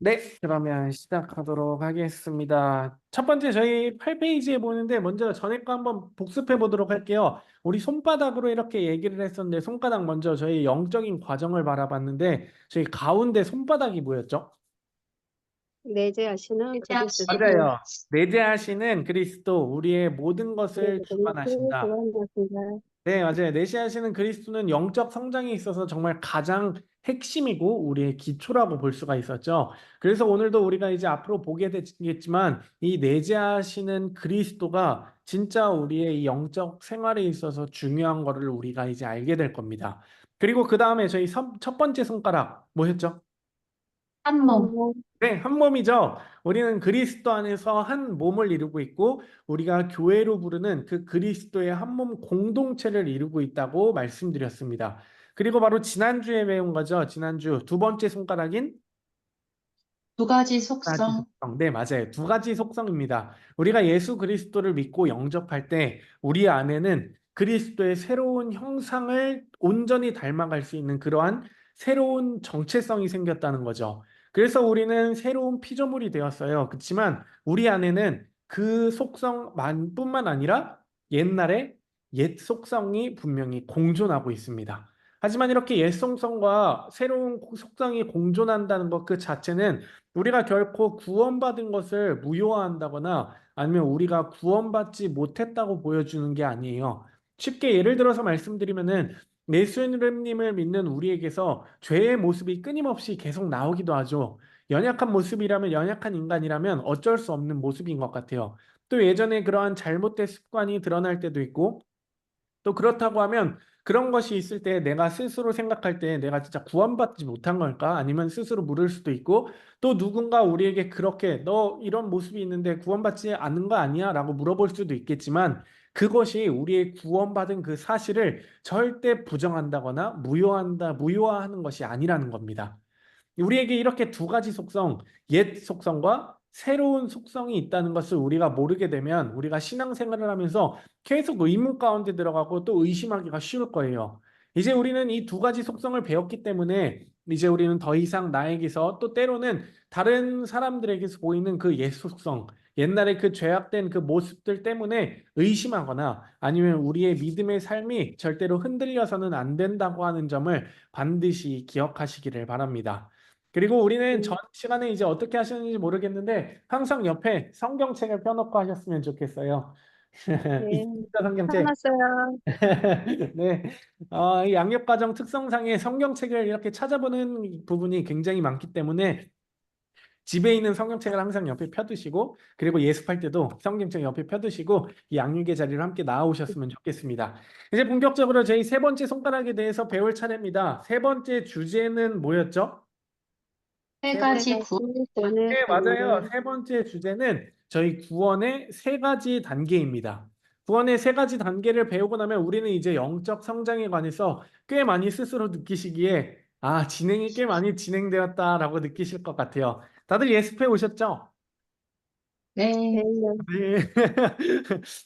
네, 그러면 시작하도록 하겠습니다. 첫 번째 저희 8페이지에 보는데 먼저 전에 거 한번 복습해 보도록 할게요. 우리 손바닥으로 이렇게 얘기를 했었는데 손가락 먼저 저희 영적인 과정을 바라봤는데 저희 가운데 손바닥이 뭐였죠? 내재하시는 그리스도 맞아요. 내재하시는 그리스도, 우리의 모든 것을 그리스도 주관하신다. 구원하신다. 네, 맞아요. 내시하시는 그리스도는 영적 성장에 있어서 정말 가장 핵심이고 우리의 기초라고 볼 수가 있었죠. 그래서 오늘도 우리가 이제 앞으로 보게 되겠지만 이 내재하시는 그리스도가 진짜 우리의 이 영적 생활에 있어서 중요한 거를 우리가 이제 알게 될 겁니다. 그리고 그 다음에 저희 첫 번째 손가락 뭐였죠? 한 몸, 네, 한 몸이죠. 우리는 그리스도 안에서 한 몸을 이루고 있고 우리가 교회로 부르는 그 그리스도의 한 몸 공동체를 이루고 있다고 말씀드렸습니다. 그리고 바로 지난주에 배운 거죠. 지난주 두 번째 손가락인 두 가지 가지 속성, 속성. 네, 맞아요. 두 가지 속성입니다. 우리가 예수 그리스도를 믿고 영접할 때 우리 안에는 그리스도의 새로운 형상을 온전히 닮아갈 수 있는 그러한 새로운 정체성이 생겼다는 거죠. 그래서 우리는 새로운 피조물이 되었어요. 그렇지만 우리 안에는 그 속성만뿐만 아니라 옛날에 옛 속성이 분명히 공존하고 있습니다. 하지만 이렇게 옛 속성과 새로운 속성이 공존한다는 것 그 자체는 우리가 결코 구원받은 것을 무효화한다거나 아니면 우리가 구원받지 못했다고 보여주는 게 아니에요. 쉽게 예를 들어서 말씀드리면은 예수님을 믿는 우리에게서 죄의 모습이 끊임없이 계속 나오기도 하죠. 연약한 모습이라면 연약한 인간이라면 어쩔 수 없는 모습인 것 같아요. 또 예전에 그러한 잘못된 습관이 드러날 때도 있고 또 그렇다고 하면 그런 것이 있을 때 내가 스스로 생각할 때 내가 진짜 구원받지 못한 걸까? 아니면 스스로 물을 수도 있고 또 누군가 우리에게 그렇게 너 이런 모습이 있는데 구원받지 않는 거 아니야? 라고 물어볼 수도 있겠지만 그것이 우리의 구원받은 그 사실을 절대 부정한다거나 무효화하는 것이 아니라는 겁니다. 우리에게 이렇게 두 가지 속성, 옛 속성과 새로운 속성이 있다는 것을 우리가 모르게 되면 우리가 신앙생활을 하면서 계속 의문 가운데 들어가고 또 의심하기가 쉬울 거예요. 이제 우리는 이 두 가지 속성을 배웠기 때문에 이제 우리는 더 이상 나에게서 또 때로는 다른 사람들에게서 보이는 그 옛 속성, 옛날에 그 죄악된 그 모습들 때문에 의심하거나 아니면 우리의 믿음의 삶이 절대로 흔들려서는 안 된다고 하는 점을 반드시 기억하시기를 바랍니다. 그리고 우리는 전 시간에 이제 어떻게 하시는지 모르겠는데 항상 옆에 성경책을 펴놓고 하셨으면 좋겠어요. 네, 있습니다, 성경책. 화났어요. 네. 이 양육과정 특성상의 성경책을 이렇게 찾아보는 부분이 굉장히 많기 때문에 집에 있는 성경책을 항상 옆에 펴두시고 그리고 예습할 때도 성경책 옆에 펴두시고 이 양육의 자리를 함께 나아오셨으면 좋겠습니다. 이제 본격적으로 저희 세 번째 손가락에 대해서 배울 차례입니다. 세 번째 주제는 뭐였죠? 세 세 번째 가지 내가 구원의 네, 맞아요. 단계. 세 번째 주제는 저희 구원의 세 가지 단계입니다. 구원의 세 가지 단계를 배우고 나면 우리는 이제 영적 성장에 관해서 꽤 많이 스스로 느끼시기에 진행이 꽤 많이 진행되었다라고 느끼실 것 같아요. 다들 예습해 오셨죠? 네, 네, 네.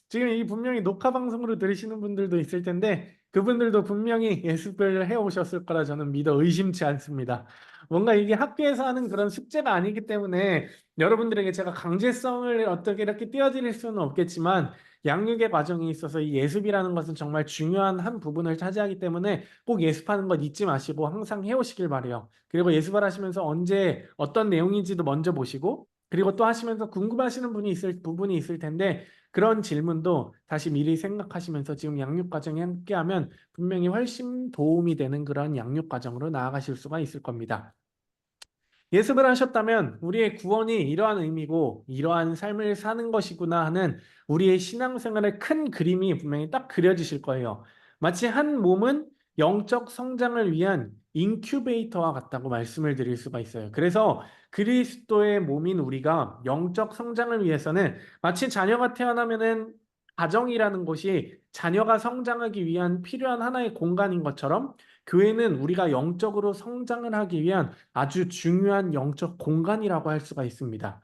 지금 이 분명히 녹화 방송으로 들으시는 분들도 있을 텐데 그분들도 분명히 예습을 해 오셨을 거라 저는 믿어 의심치 않습니다. 뭔가 이게 학교에서 하는 그런 숙제가 아니기 때문에 여러분들에게 제가 강제성을 어떻게 이렇게 띄워드릴 수는 없겠지만 양육의 과정에 있어서 이 예습이라는 것은 정말 중요한 한 부분을 차지하기 때문에 꼭 예습하는 것 잊지 마시고 항상 해오시길 바래요. 그리고 예습을 하시면서 언제 어떤 내용인지도 먼저 보시고 그리고 또 하시면서 궁금하시는 부분이 있을 텐데 그런 질문도 다시 미리 생각하시면서 지금 양육 과정에 함께하면 분명히 훨씬 도움이 되는 그런 양육 과정으로 나아가실 수가 있을 겁니다. 예습을 하셨다면 우리의 구원이 이러한 의미고 이러한 삶을 사는 것이구나 하는 우리의 신앙생활의 큰 그림이 분명히 딱 그려지실 거예요. 마치 한 몸은 영적 성장을 위한 인큐베이터와 같다고 말씀을 드릴 수가 있어요. 그래서 그리스도의 몸인 우리가 영적 성장을 위해서는 마치 자녀가 태어나면은 가정이라는 곳이 자녀가 성장하기 위한 필요한 하나의 공간인 것처럼 교회는 우리가 영적으로 성장을 하기 위한 아주 중요한 영적 공간이라고 할 수가 있습니다.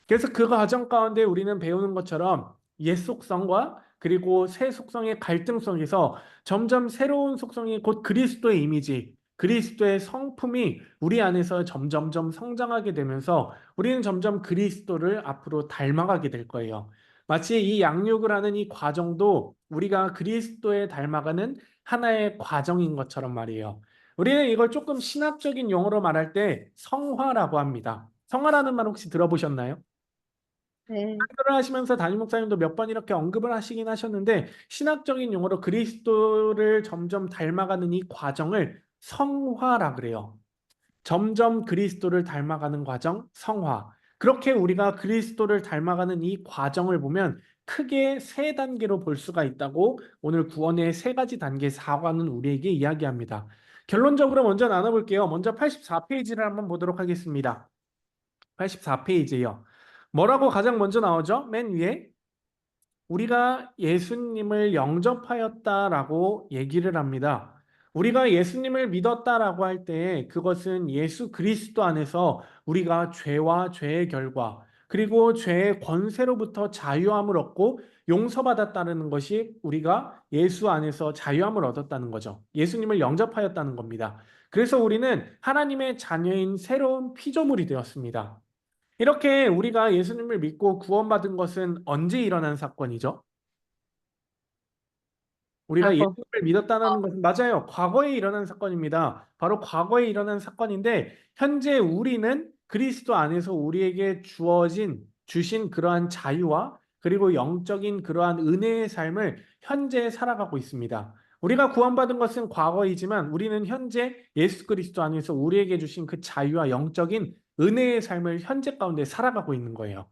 그래서 그 과정 가운데 우리는 배우는 것처럼 옛 속성과 그리고 새 속성의 갈등 속에서 점점 새로운 속성이 곧 그리스도의 이미지, 그리스도의 성품이 우리 안에서 점점점 성장하게 되면서 우리는 점점 그리스도를 앞으로 닮아가게 될 거예요. 마치 이 양육을 하는 이 과정도 우리가 그리스도에 닮아가는 하나의 과정인 것처럼 말이에요. 우리는 이걸 조금 신학적인 용어로 말할 때 성화라고 합니다. 성화라는 말 혹시 들어보셨나요? 네. 설교를 하시면서 담임 목사님도 몇 번 이렇게 언급을 하시긴 하셨는데 신학적인 용어로 그리스도를 점점 닮아가는 이 과정을 성화라 그래요. 점점 그리스도를 닮아가는 과정, 성화. 그렇게 우리가 그리스도를 닮아가는 이 과정을 보면 크게 세 단계로 볼 수가 있다고 오늘 구원의 세 가지 단계 사과는 우리에게 이야기합니다. 결론적으로 먼저 나눠볼게요. 먼저 84페이지를 한번 보도록 하겠습니다. 84페이지요. 뭐라고 가장 먼저 나오죠? 맨 위에 우리가 예수님을 영접하였다라고 얘기를 합니다. 우리가 예수님을 믿었다라고 할 때 그것은 예수 그리스도 안에서 우리가 죄와 죄의 결과 그리고 죄의 권세로부터 자유함을 얻고 용서받았다는 것이 우리가 예수 안에서 자유함을 얻었다는 거죠. 예수님을 영접하였다는 겁니다. 그래서 우리는 하나님의 자녀인 새로운 피조물이 되었습니다. 이렇게 우리가 예수님을 믿고 구원받은 것은 언제 일어난 사건이죠? 우리가 과거. 예수님을 믿었다는 것은 맞아요. 과거에 일어난 사건입니다. 바로 과거에 일어난 사건인데 현재 우리는 그리스도 안에서 우리에게 주신 그러한 자유와 그리고 영적인 그러한 은혜의 삶을 현재 살아가고 있습니다. 우리가 구원받은 것은 과거이지만 우리는 현재 예수 그리스도 안에서 우리에게 주신 그 자유와 영적인 은혜의 삶을 현재 가운데 살아가고 있는 거예요.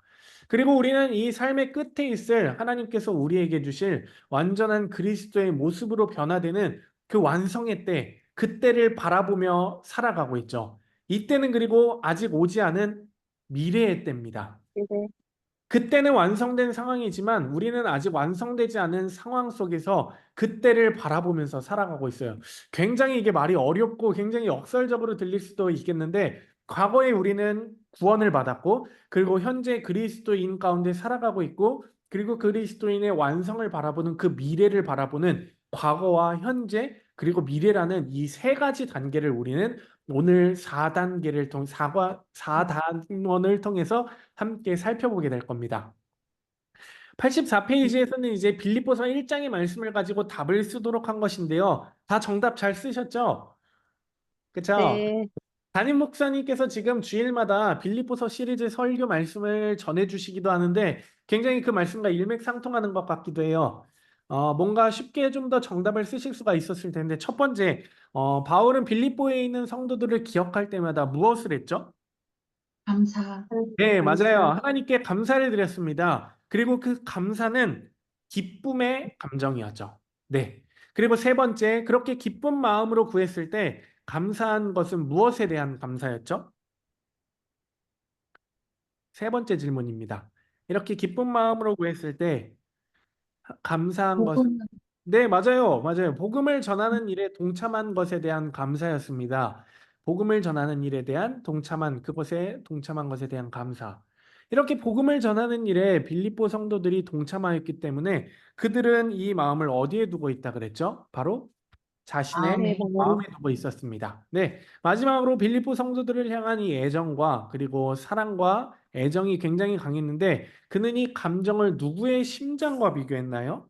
그리고 우리는 이 삶의 끝에 있을 하나님께서 우리에게 주실 완전한 그리스도의 모습으로 변화되는 그 완성의 때, 그때를 바라보며 살아가고 있죠. 이때는 그리고 아직 오지 않은 미래의 때입니다. 네. 그때는 완성된 상황이지만 우리는 아직 완성되지 않은 상황 속에서 그때를 바라보면서 살아가고 있어요. 굉장히 이게 말이 어렵고 굉장히 역설적으로 들릴 수도 있겠는데 과거에 우리는 구원을 받았고 그리고 현재 그리스도인 가운데 살아가고 있고 그리고 그리스도인의 완성을 바라보는 그 미래를 바라보는 과거와 현재 그리고 미래라는 이 세 가지 단계를 우리는 오늘 4단계를 통 4단원을 통해서 함께 살펴보게 될 겁니다. 84페이지에서는 이제 빌립보서 1장의 말씀을 가지고 답을 쓰도록 한 것인데요. 다 정답 잘 쓰셨죠? 그렇죠? 네. 담임 목사님께서 지금 주일마다 빌립보서 시리즈 설교 말씀을 전해주시기도 하는데 굉장히 그 말씀과 일맥상통하는 것 같기도 해요. 뭔가 쉽게 좀 더 정답을 쓰실 수가 있었을 텐데 첫 번째, 바울은 빌립보에 있는 성도들을 기억할 때마다 무엇을 했죠? 감사. 네, 맞아요. 감사. 하나님께 감사를 드렸습니다. 그리고 그 감사는 기쁨의 감정이었죠. 네. 그리고 세 번째, 그렇게 기쁜 마음으로 구했을 때 감사한 것은 무엇에 대한 감사였죠? 세 번째 질문입니다. 이렇게 기쁜 마음으로 구했을 때 감사한 것은 복음. 네, 맞아요. 맞아요. 복음을 전하는 일에 동참한 것에 대한 감사였습니다. 복음을 전하는 일에 대한 그것에 동참한 것에 대한 감사. 이렇게 복음을 전하는 일에 빌립보 성도들이 동참하였기 때문에 그들은 이 마음을 어디에 두고 있다 그랬죠? 바로 자신의 네, 마음에. 마음에 두고 있었습니다. 네. 마지막으로 빌립보 성도들을 향한 이 애정과 그리고 사랑과 애정이 굉장히 강했는데 그는 이 감정을 누구의 심장과 비교했나요?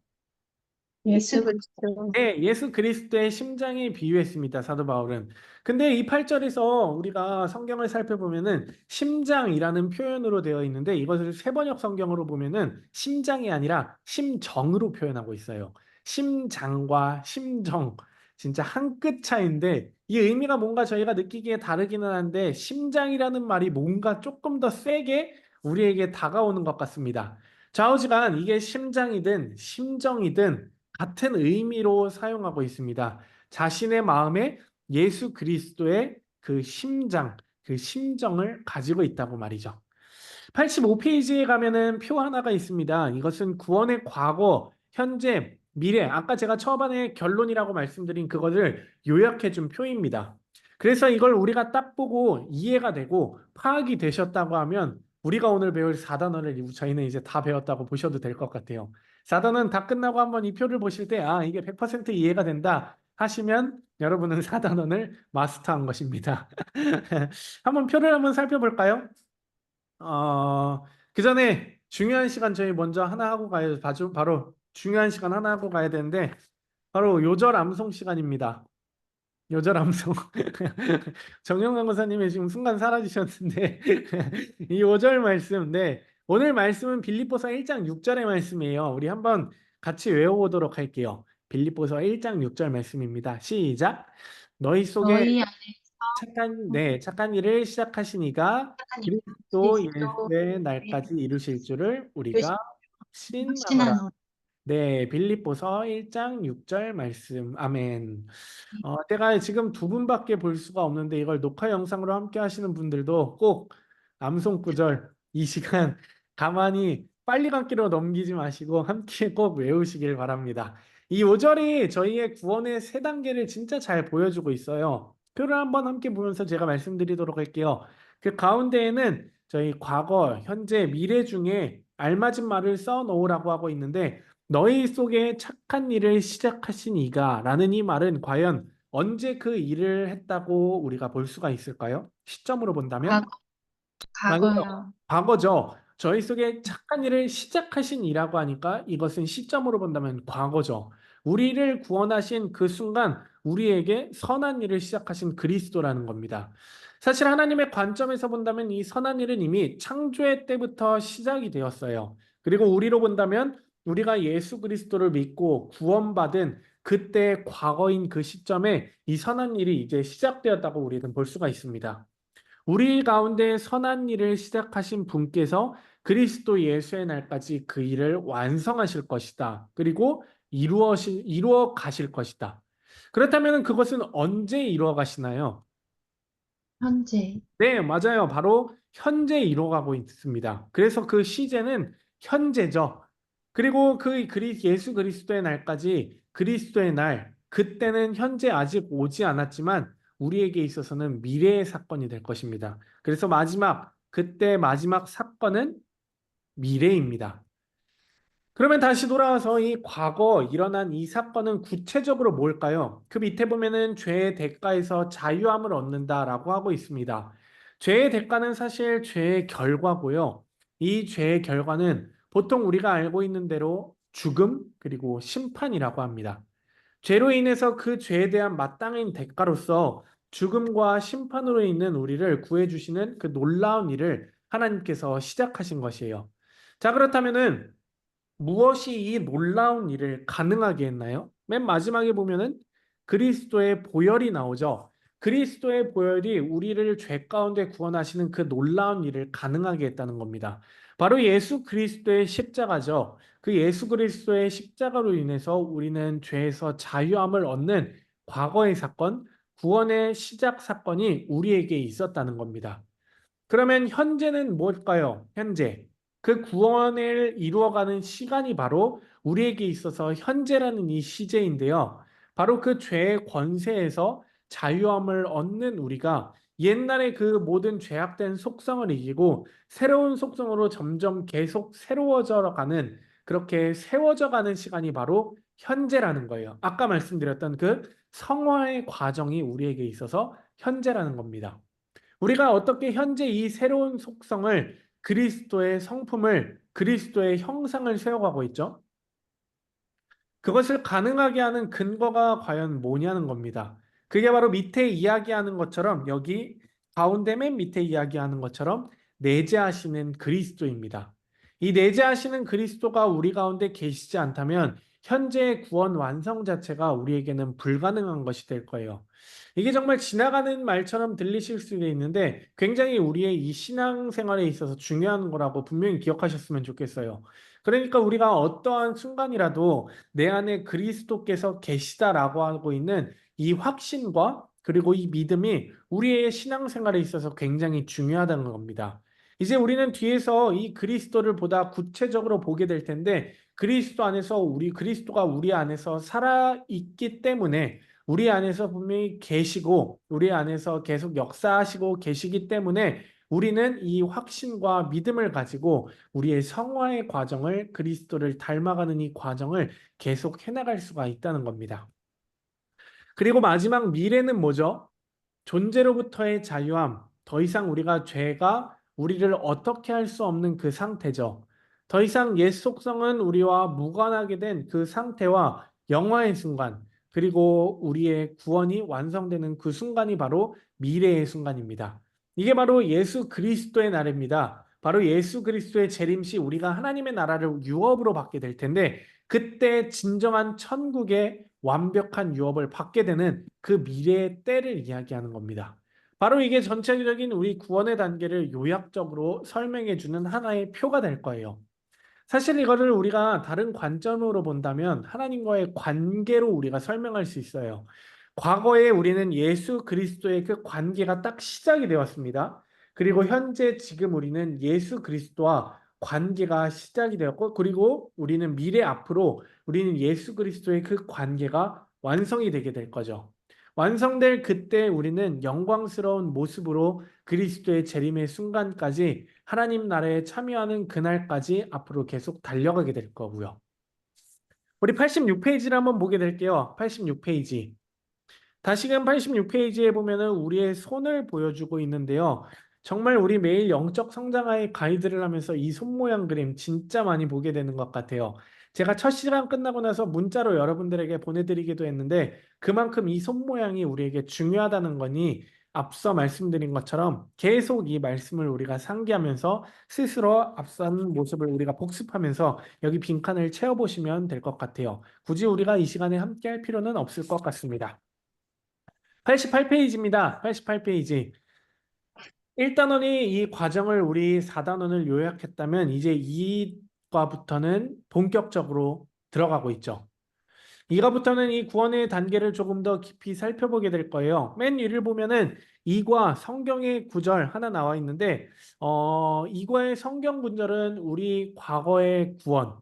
예수 예수. 그리스도. 네, 예수 그리스도의 심장에 비유했습니다. 사도 바울은. 근데 이 8절에서 우리가 성경을 살펴보면은 심장이라는 표현으로 되어 있는데 이것을 세번역 성경으로 보면은 심장이 아니라 심정으로 표현하고 있어요. 심장과 심정. 진짜 한 끗 차이인데 이 의미가 뭔가 저희가 느끼기에 다르기는 한데 심장이라는 말이 뭔가 조금 더 세게 우리에게 다가오는 것 같습니다. 좌우지간 이게 심장이든 심정이든 같은 의미로 사용하고 있습니다. 자신의 마음에 예수 그리스도의 그 심장, 그 심정을 가지고 있다고 말이죠. 85페이지에 가면은 표 하나가 있습니다. 이것은 구원의 과거, 현재, 미래. 아까 제가 초반에 결론이라고 말씀드린 그것을 요약해 준 표입니다. 그래서 이걸 우리가 딱 보고 이해가 되고 파악이 되셨다고 하면 우리가 오늘 배울 4단원을 저희는 이제 다 배웠다고 보셔도 될 것 같아요. 4단원 다 끝나고 한번 이 표를 보실 때 이게 100% 이해가 된다 하시면 여러분은 4단원을 마스터한 것입니다. 한번 표를 한번 살펴볼까요? 그 전에 중요한 시간 저희 먼저 하나 하고 가야 바로 중요한 시간 하나 하고 가야 되는데 바로 요절 암송 시간입니다. 요절 암송. 정영광 권사님이 지금 순간 사라지셨는데 이 요절 말씀. 네. 오늘 말씀은 빌립보서 1장 6절의 말씀이에요. 우리 한번 같이 외워보도록 할게요. 빌립보서 1장 6절 말씀입니다. 시작. 너희 속에 너희 안에 착한 일을 시작하시니가 착한 일, 그리스도 그리스도 예수의 날까지 이루실 줄을 우리가 확신하노라. 확신하노니. 네, 빌립보서 1장 6절 말씀. 아멘. 제가 지금 두 분밖에 볼 수가 없는데 이걸 녹화 영상으로 함께 하시는 분들도 꼭 암송 구절 이 시간 가만히 빨리 감기로 넘기지 마시고 함께 꼭 외우시길 바랍니다. 이 5절이 저희의 구원의 세 단계를 진짜 잘 보여주고 있어요. 표를 한번 함께 보면서 제가 말씀드리도록 할게요. 그 가운데에는 저희 과거, 현재, 미래 중에 알맞은 말을 써 놓으라고 하고 있는데 너희 속에 착한 일을 시작하신 이가 라는 이 말은 과연 언제 그 일을 했다고 우리가 볼 수가 있을까요? 시점으로 본다면? 과거, 맞아요. 과거요. 과거죠. 저희 속에 착한 일을 시작하신 이라고 하니까 이것은 시점으로 본다면 과거죠. 우리를 구원하신 그 순간 우리에게 선한 일을 시작하신 그리스도라는 겁니다. 사실 하나님의 관점에서 본다면 이 선한 일은 이미 창조의 때부터 시작이 되었어요. 그리고 우리로 본다면 우리가 예수 그리스도를 믿고 구원받은 그때 과거인 그 시점에 이 선한 일이 이제 시작되었다고 우리는 볼 수가 있습니다. 우리 가운데 선한 일을 시작하신 분께서 그리스도 예수의 날까지 그 일을 완성하실 것이다. 그리고 이루어 가실 것이다. 그렇다면 그것은 언제 이루어 가시나요? 현재. 네, 맞아요. 바로 현재 이루어가고 있습니다. 그래서 그 시제는 현재죠. 그리고 예수 그리스도의 날까지 그리스도의 날, 그때는 현재 아직 오지 않았지만 우리에게 있어서는 미래의 사건이 될 것입니다. 그래서 그때 마지막 사건은 미래입니다. 그러면 다시 돌아와서 이 과거 일어난 이 사건은 구체적으로 뭘까요? 그 밑에 보면은 죄의 대가에서 자유함을 얻는다라고 하고 있습니다. 죄의 대가는 사실 죄의 결과고요. 이 죄의 결과는 보통 우리가 알고 있는 대로 죽음 그리고 심판이라고 합니다. 죄로 인해서 그 죄에 대한 마땅한 대가로서 죽음과 심판으로 있는 우리를 구해주시는 그 놀라운 일을 하나님께서 시작하신 것이에요. 자, 그렇다면은 무엇이 이 놀라운 일을 가능하게 했나요? 맨 마지막에 보면은 그리스도의 보혈이 나오죠. 그리스도의 보혈이 우리를 죄 가운데 구원하시는 그 놀라운 일을 가능하게 했다는 겁니다. 바로 예수 그리스도의 십자가죠. 그 예수 그리스도의 십자가로 인해서 우리는 죄에서 자유함을 얻는 과거의 사건, 구원의 시작 사건이 우리에게 있었다는 겁니다. 그러면 현재는 뭘까요? 현재. 그 구원을 이루어가는 시간이 바로 우리에게 있어서 현재라는 이 시제인데요. 바로 그 죄의 권세에서 자유함을 얻는 우리가 옛날에 그 모든 죄악된 속성을 이기고 새로운 속성으로 점점 계속 새로워져 가는 그렇게 세워져 가는 시간이 바로 현재라는 거예요. 아까 말씀드렸던 그 성화의 과정이 우리에게 있어서 현재라는 겁니다. 우리가 어떻게 현재 이 새로운 속성을 그리스도의 성품을 그리스도의 형상을 세워가고 있죠? 그것을 가능하게 하는 근거가 과연 뭐냐는 겁니다. 그게 바로 밑에 이야기하는 것처럼 여기 가운데 맨 밑에 이야기하는 것처럼 내재하시는 그리스도입니다. 이 내재하시는 그리스도가 우리 가운데 계시지 않다면 현재의 구원 완성 자체가 우리에게는 불가능한 것이 될 거예요. 이게 정말 지나가는 말처럼 들리실 수도 있는데 굉장히 우리의 이 신앙생활에 있어서 중요한 거라고 분명히 기억하셨으면 좋겠어요. 그러니까 우리가 어떠한 순간이라도 내 안에 그리스도께서 계시다라고 하고 있는 이 확신과 그리고 이 믿음이 우리의 신앙생활에 있어서 굉장히 중요하다는 겁니다. 이제 우리는 뒤에서 이 그리스도를 보다 구체적으로 보게 될 텐데 그리스도가 우리 안에서 살아 있기 때문에 우리 안에서 분명히 계시고 우리 안에서 계속 역사하시고 계시기 때문에 우리는 이 확신과 믿음을 가지고 우리의 성화의 과정을 그리스도를 닮아가는 이 과정을 계속 해나갈 수가 있다는 겁니다. 그리고 마지막 미래는 뭐죠? 존재로부터의 자유함. 더 이상 우리가 죄가 우리를 어떻게 할 수 없는 그 상태죠. 더 이상 옛 속성은 우리와 무관하게 된 그 상태와 영화의 순간, 그리고 우리의 구원이 완성되는 그 순간이 바로 미래의 순간입니다. 이게 바로 예수 그리스도의 날입니다. 바로 예수 그리스도의 재림 시 우리가 하나님의 나라를 유업으로 받게 될 텐데, 그때 진정한 천국의 완벽한 유업을 받게 되는 그 미래의 때를 이야기하는 겁니다. 바로 이게 전체적인 우리 구원의 단계를 요약적으로 설명해 주는 하나의 표가 될 거예요. 사실 이거를 우리가 다른 관점으로 본다면 하나님과의 관계로 우리가 설명할 수 있어요. 과거에 우리는 예수 그리스도의 그 관계가 딱 시작이 되었습니다. 그리고 현재 지금 우리는 예수 그리스도와 관계가 시작이 되었고, 그리고 우리는 미래 앞으로 우리는 예수 그리스도의 그 관계가 완성이 되게 될 거죠. 완성될 그때 우리는 영광스러운 모습으로 그리스도의 재림의 순간까지 하나님 나라에 참여하는 그날까지 앞으로 계속 달려가게 될 거고요. 우리 86페이지를 한번 보게 될게요. 86페이지. 다시금 86페이지에 보면은 우리의 손을 보여주고 있는데요. 정말 우리 매일 영적 성장하의 가이드를 하면서 이 손 모양 그림 진짜 많이 보게 되는 것 같아요. 제가 첫 시간 끝나고 나서 문자로 여러분들에게 보내드리기도 했는데, 그만큼 이 손 모양이 우리에게 중요하다는 거니 앞서 말씀드린 것처럼 계속 이 말씀을 우리가 상기하면서 스스로 앞선 모습을 우리가 복습하면서 여기 빈칸을 채워보시면 될 것 같아요. 굳이 우리가 이 시간에 함께 할 필요는 없을 것 같습니다. 88페이지입니다. 88페이지. 1단원이 이 과정을 우리 4단원을 요약했다면 이제 2과부터는 본격적으로 들어가고 있죠. 2과부터는 이 구원의 단계를 조금 더 깊이 살펴보게 될 거예요. 맨 위를 보면은 2과 성경의 구절 하나 나와 있는데 2과의 성경 구절은 우리 과거의 구원,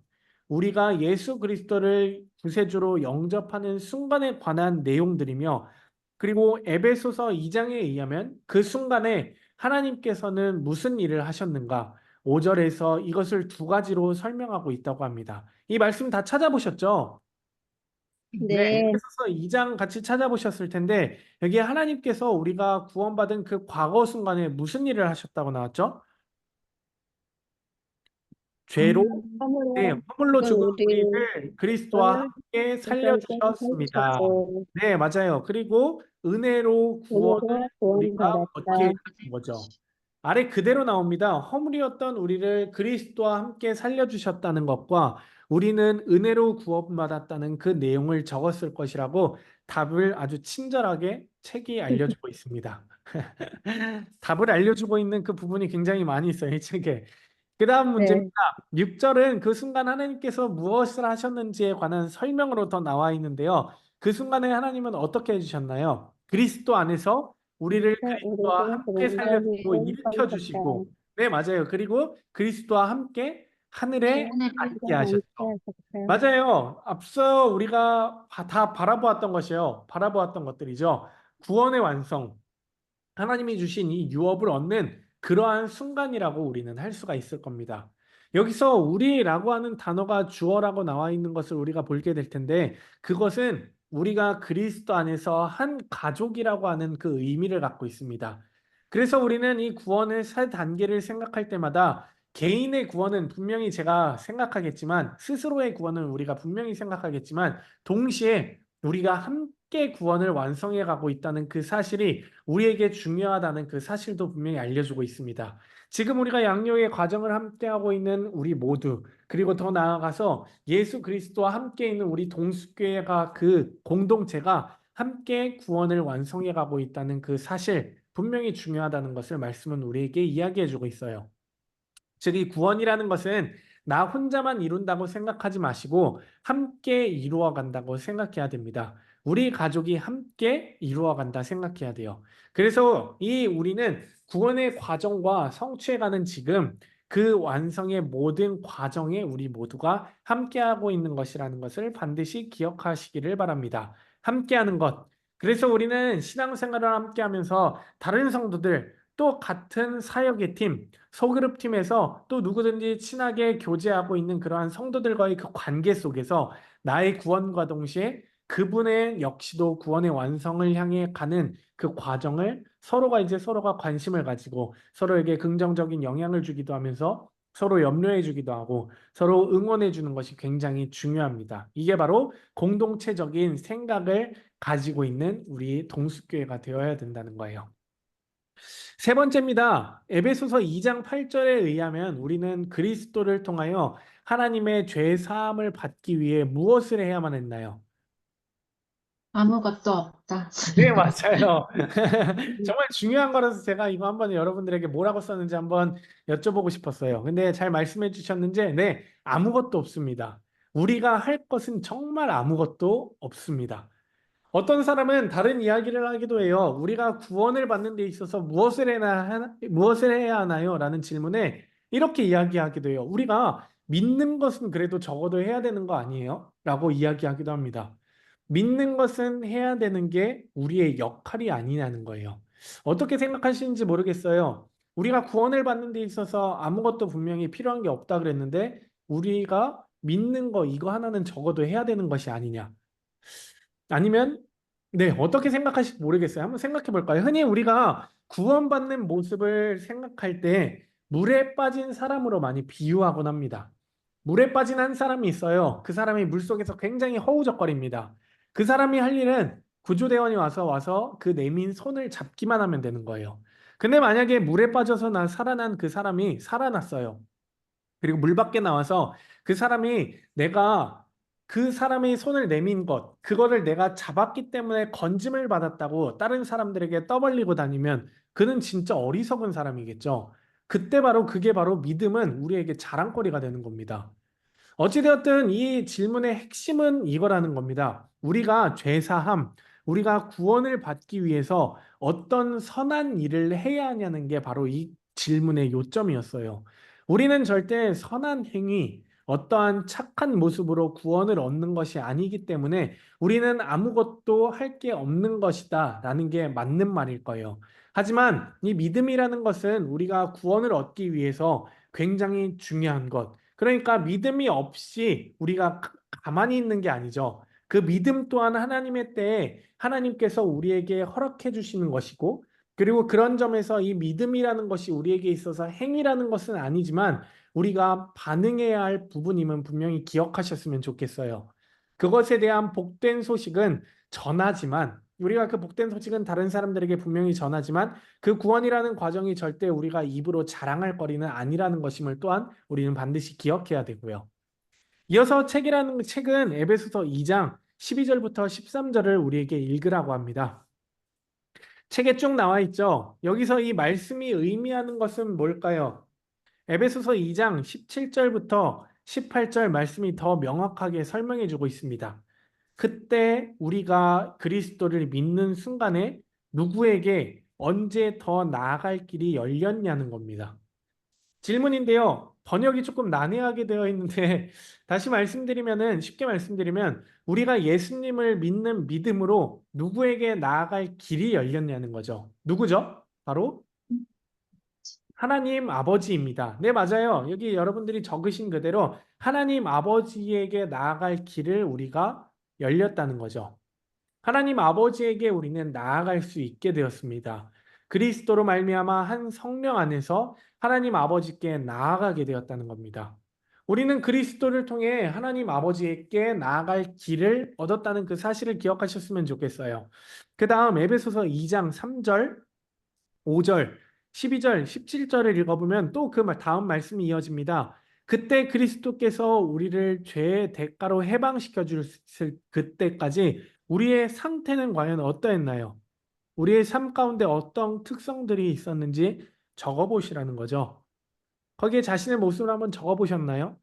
우리가 예수 그리스도를 구세주로 영접하는 순간에 관한 내용들이며, 그리고 에베소서 2장에 의하면 그 순간에 하나님께서는 무슨 일을 하셨는가 5절에서 이것을 두 가지로 설명하고 있다고 합니다. 이 말씀 다 찾아보셨죠? 네, 네. 에베소서 2장 같이 찾아보셨을 텐데 여기에 하나님께서 우리가 구원받은 그 과거 순간에 무슨 일을 하셨다고 나왔죠? 죄로 네, 하늘에 허물로 죽은 우리 우리를 그리스도와 오늘 함께 우리에게 살려주셨습니다. 살리셨고 네, 맞아요. 그리고 은혜로 구원을 은혜로 우리가 얻게 구원받았다. 하신 거죠. 아래 그대로 나옵니다. 허물이었던 우리를 그리스도와 함께 살려주셨다는 것과 우리는 은혜로 구원받았다는 그 내용을 적었을 것이라고 답을 아주 친절하게 책이 알려주고 있습니다. 답을 알려주고 있는 그 부분이 굉장히 많이 있어요, 이 책에. 그 다음 문제입니다. 네. 6절은 그 순간 하나님께서 무엇을 하셨는지에 관한 설명으로 더 나와 있는데요. 그 순간에 하나님은 어떻게 해주셨나요? 그리스도 안에서 우리를 그리스도와 우리를 함께 그분과 살려주시고 위에 일으켜 살리셨다. 주시고, 네, 맞아요. 그리고 그리스도와 함께 하늘에 오늘 앉게 우리와 함께 하셨죠. 하셨다. 맞아요. 앞서 우리가 다 바라보았던 것이요. 바라보았던 것들이죠. 구원의 완성, 하나님이 주신 이 유업을 얻는 그러한 순간이라고 우리는 할 수가 있을 겁니다. 여기서 우리라고 하는 단어가 주어라고 나와 있는 것을 우리가 보게 될 텐데, 그것은 우리가 그리스도 안에서 한 가족이라고 하는 그 의미를 갖고 있습니다. 그래서 우리는 이 구원의 세 단계를 생각할 때마다 개인의 구원은 분명히 제가 생각하겠지만, 스스로의 구원은 우리가 분명히 생각하겠지만, 동시에 우리가 함께 구원을 완성해 가고 있다는 그 사실이 우리에게 중요하다는 그 사실도 분명히 알려주고 있습니다. 지금 우리가 양육의 과정을 함께하고 있는 우리 모두, 그리고 더 나아가서 예수 그리스도와 함께 있는 우리 동숙교회가 그 공동체가 함께 구원을 완성해 가고 있다는 그 사실, 분명히 중요하다는 것을 말씀은 우리에게 이야기해주고 있어요. 즉, 이 구원이라는 것은 나 혼자만 이룬다고 생각하지 마시고 함께 이루어 간다고 생각해야 됩니다. 우리 가족이 함께 이루어 간다 생각해야 돼요. 그래서 이 우리는 구원의 과정과 성취해가는 지금 그 완성의 모든 과정에 우리 모두가 함께하고 있는 것이라는 것을 반드시 기억하시기를 바랍니다. 함께하는 것. 그래서 우리는 신앙생활을 함께하면서 다른 성도들, 또 같은 사역의 팀, 소그룹 팀에서 또 누구든지 친하게 교제하고 있는 그러한 성도들과의 그 관계 속에서 나의 구원과 동시에 그분의 역시도 구원의 완성을 향해 가는 그 과정을 서로가 관심을 가지고 서로에게 긍정적인 영향을 주기도 하면서 서로 염려해 주기도 하고 서로 응원해 주는 것이 굉장히 중요합니다. 이게 바로 공동체적인 생각을 가지고 있는 우리 동숙교회가 되어야 된다는 거예요. 세 번째입니다. 에베소서 2장 8절에 의하면 우리는 그리스도를 통하여 하나님의 죄 사함을 받기 위해 무엇을 해야만 했나요? 아무것도 없다. 네, 맞아요. 음, 정말 중요한 거라서 제가 이거 한번 여러분들에게 뭐라고 썼는지 한번 여쭤보고 싶었어요. 근데 잘 말씀해 주셨는지, 네, 아무것도 없습니다. 우리가 할 것은 정말 아무것도 없습니다. 어떤 사람은 다른 이야기를 하기도 해요. 우리가 구원을 받는 데 있어서 무엇을 해야 하나요? 라는 질문에 이렇게 이야기하기도 해요. 우리가 믿는 것은 그래도 적어도 해야 되는 거 아니에요? 라고 이야기하기도 합니다. 믿는 것은 해야 되는 게 우리의 역할이 아니냐는 거예요. 어떻게 생각하시는지 모르겠어요. 우리가 구원을 받는 데 있어서 아무것도 분명히 필요한 게 없다 그랬는데 우리가 믿는 거 이거 하나는 적어도 해야 되는 것이 아니냐? 아니면 네, 어떻게 생각하실지 모르겠어요. 한번 생각해 볼까요? 흔히 우리가 구원받는 모습을 생각할 때 물에 빠진 사람으로 많이 비유하곤 합니다. 물에 빠진 한 사람이 있어요. 그 사람이 물속에서 굉장히 허우적거립니다. 그 사람이 할 일은 구조대원이 와서 그 내민 손을 잡기만 하면 되는 거예요. 근데 만약에 물에 빠져서 살아난 그 사람이 살아났어요. 그리고 물 밖에 나와서 그 사람이 내가 그 사람의 손을 내민 것, 그거를 내가 잡았기 때문에 건짐을 받았다고 다른 사람들에게 떠벌리고 다니면 그는 진짜 어리석은 사람이겠죠. 그때 바로 그게 바로 믿음은 우리에게 자랑거리가 되는 겁니다. 어찌되었든 이 질문의 핵심은 이거라는 겁니다. 우리가 죄사함, 우리가 구원을 받기 위해서 어떤 선한 일을 해야 하냐는 게 바로 이 질문의 요점이었어요. 우리는 절대 선한 행위, 어떠한 착한 모습으로 구원을 얻는 것이 아니기 때문에 우리는 아무것도 할 게 없는 것이다 라는 게 맞는 말일 거예요. 하지만 이 믿음이라는 것은 우리가 구원을 얻기 위해서 굉장히 중요한 것, 그러니까 믿음이 없이 우리가 가만히 있는 게 아니죠. 그 믿음 또한 하나님의 때에 하나님께서 우리에게 허락해 주시는 것이고, 그리고 그런 점에서 이 믿음이라는 것이 우리에게 있어서 행위라는 것은 아니지만 우리가 반응해야 할 부분임은 분명히 기억하셨으면 좋겠어요. 그것에 대한 복된 소식은 전하지만 우리가 그 복된 소식은 다른 사람들에게 분명히 전하지만 그 구원이라는 과정이 절대 우리가 입으로 자랑할 거리는 아니라는 것임을 또한 우리는 반드시 기억해야 되고요. 이어서 책은 에베소서 2장 12절부터 13절을 우리에게 읽으라고 합니다. 책에 쭉 나와 있죠. 여기서 이 말씀이 의미하는 것은 뭘까요? 에베소서 2장 17절부터 18절 말씀이 더 명확하게 설명해 주고 있습니다. 그때 우리가 그리스도를 믿는 순간에 누구에게 언제 더 나아갈 길이 열렸냐는 겁니다. 질문인데요. 번역이 조금 난해하게 되어 있는데 다시 말씀드리면은 쉽게 말씀드리면 우리가 예수님을 믿는 믿음으로 누구에게 나아갈 길이 열렸냐는 거죠. 누구죠? 바로 하나님 아버지입니다. 네, 맞아요. 여기 여러분들이 적으신 그대로 하나님 아버지에게 나아갈 길을 우리가 열렸다는 거죠. 하나님 아버지에게 우리는 나아갈 수 있게 되었습니다. 그리스도로 말미암아 한 성령 안에서 하나님 아버지께 나아가게 되었다는 겁니다. 우리는 그리스도를 통해 하나님 아버지께 나아갈 길을 얻었다는 그 사실을 기억하셨으면 좋겠어요. 그 다음 에베소서 2장 3절, 5절, 12절, 17절을 읽어보면 또 그 다음 말씀이 이어집니다. 그때 그리스도께서 우리를 죄의 대가로 해방시켜 주실 그때까지 우리의 상태는 과연 어떠했나요? 우리의 삶 가운데 어떤 특성들이 있었는지 적어보시라는 거죠. 거기에 자신의 모습을 한번 적어보셨나요?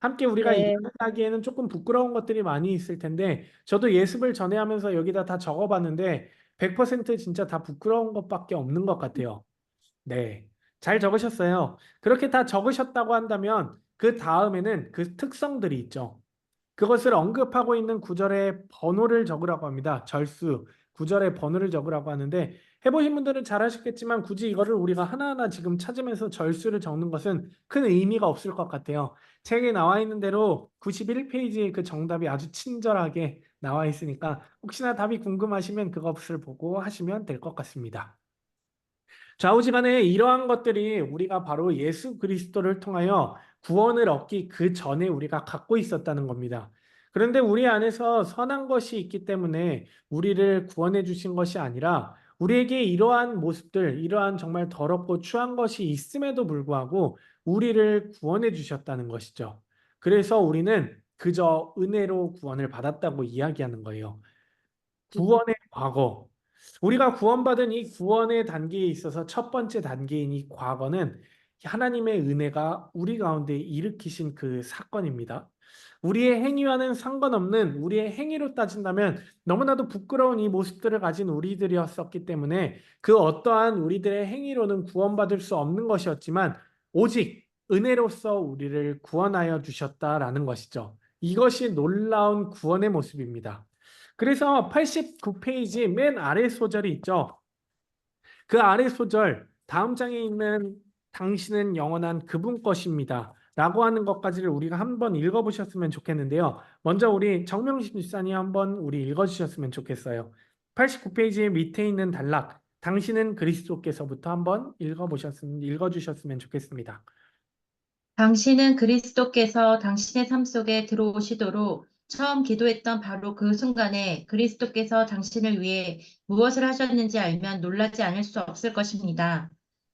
함께 우리가 네, 이야기하기에는 조금 부끄러운 것들이 많이 있을 텐데 저도 예습을 전에 하면서 여기다 다 적어봤는데 100% 진짜 다 부끄러운 것밖에 없는 것 같아요. 네, 잘 적으셨어요. 그렇게 다 적으셨다고 한다면 그 다음에는 그 특성들이 있죠. 그것을 언급하고 있는 구절의 번호를 적으라고 합니다. 절수, 구절의 번호를 적으라고 하는데 해보신 분들은 잘 아시겠지만 굳이 이거를 우리가 하나하나 지금 찾으면서 절수를 적는 것은 큰 의미가 없을 것 같아요. 책에 나와 있는 대로 91페이지의 그 정답이 아주 친절하게 나와 있으니까 혹시나 답이 궁금하시면 그것을 보고 하시면 될 것 같습니다. 좌우지간에 이러한 것들이 우리가 바로 예수 그리스도를 통하여 구원을 얻기 그 전에 우리가 갖고 있었다는 겁니다. 그런데 우리 안에서 선한 것이 있기 때문에 우리를 구원해 주신 것이 아니라 우리에게 이러한 모습들, 이러한 정말 더럽고 추한 것이 있음에도 불구하고 우리를 구원해 주셨다는 것이죠. 그래서 우리는 그저 은혜로 구원을 받았다고 이야기하는 거예요. 구원의 과거. 우리가 구원받은 이 구원의 단계에 있어서 첫 번째 단계인 이 과거는 하나님의 은혜가 우리 가운데 일으키신 그 사건입니다. 우리의 행위와는 상관없는 우리의 행위로 따진다면 너무나도 부끄러운 이 모습들을 가진 우리들이었었기 때문에 그 어떠한 우리들의 행위로는 구원받을 수 없는 것이었지만 오직 은혜로서 우리를 구원하여 주셨다라는 것이죠. 이것이 놀라운 구원의 모습입니다. 그래서 89페이지 맨 아래 소절이 있죠. 그 아래 소절 다음 장에 있는 당신은 영원한 그분 것입니다. 라고 하는 것까지를 우리가 한번 읽어보셨으면 좋겠는데요. 먼저 우리 정명신 집사님 한번 우리 읽어주셨으면 좋겠어요. 89페이지 밑에 있는 단락 당신은 그리스도께서부터 한번 읽어주셨으면 좋겠습니다. 당신은 그리스도께서 당신의 삶 속에 들어오시도록 처음 기도했던 바로 그 순간에 그리스도께서 당신을 위해 무엇을 하셨는지 알면 놀라지 않을 수 없을 것입니다.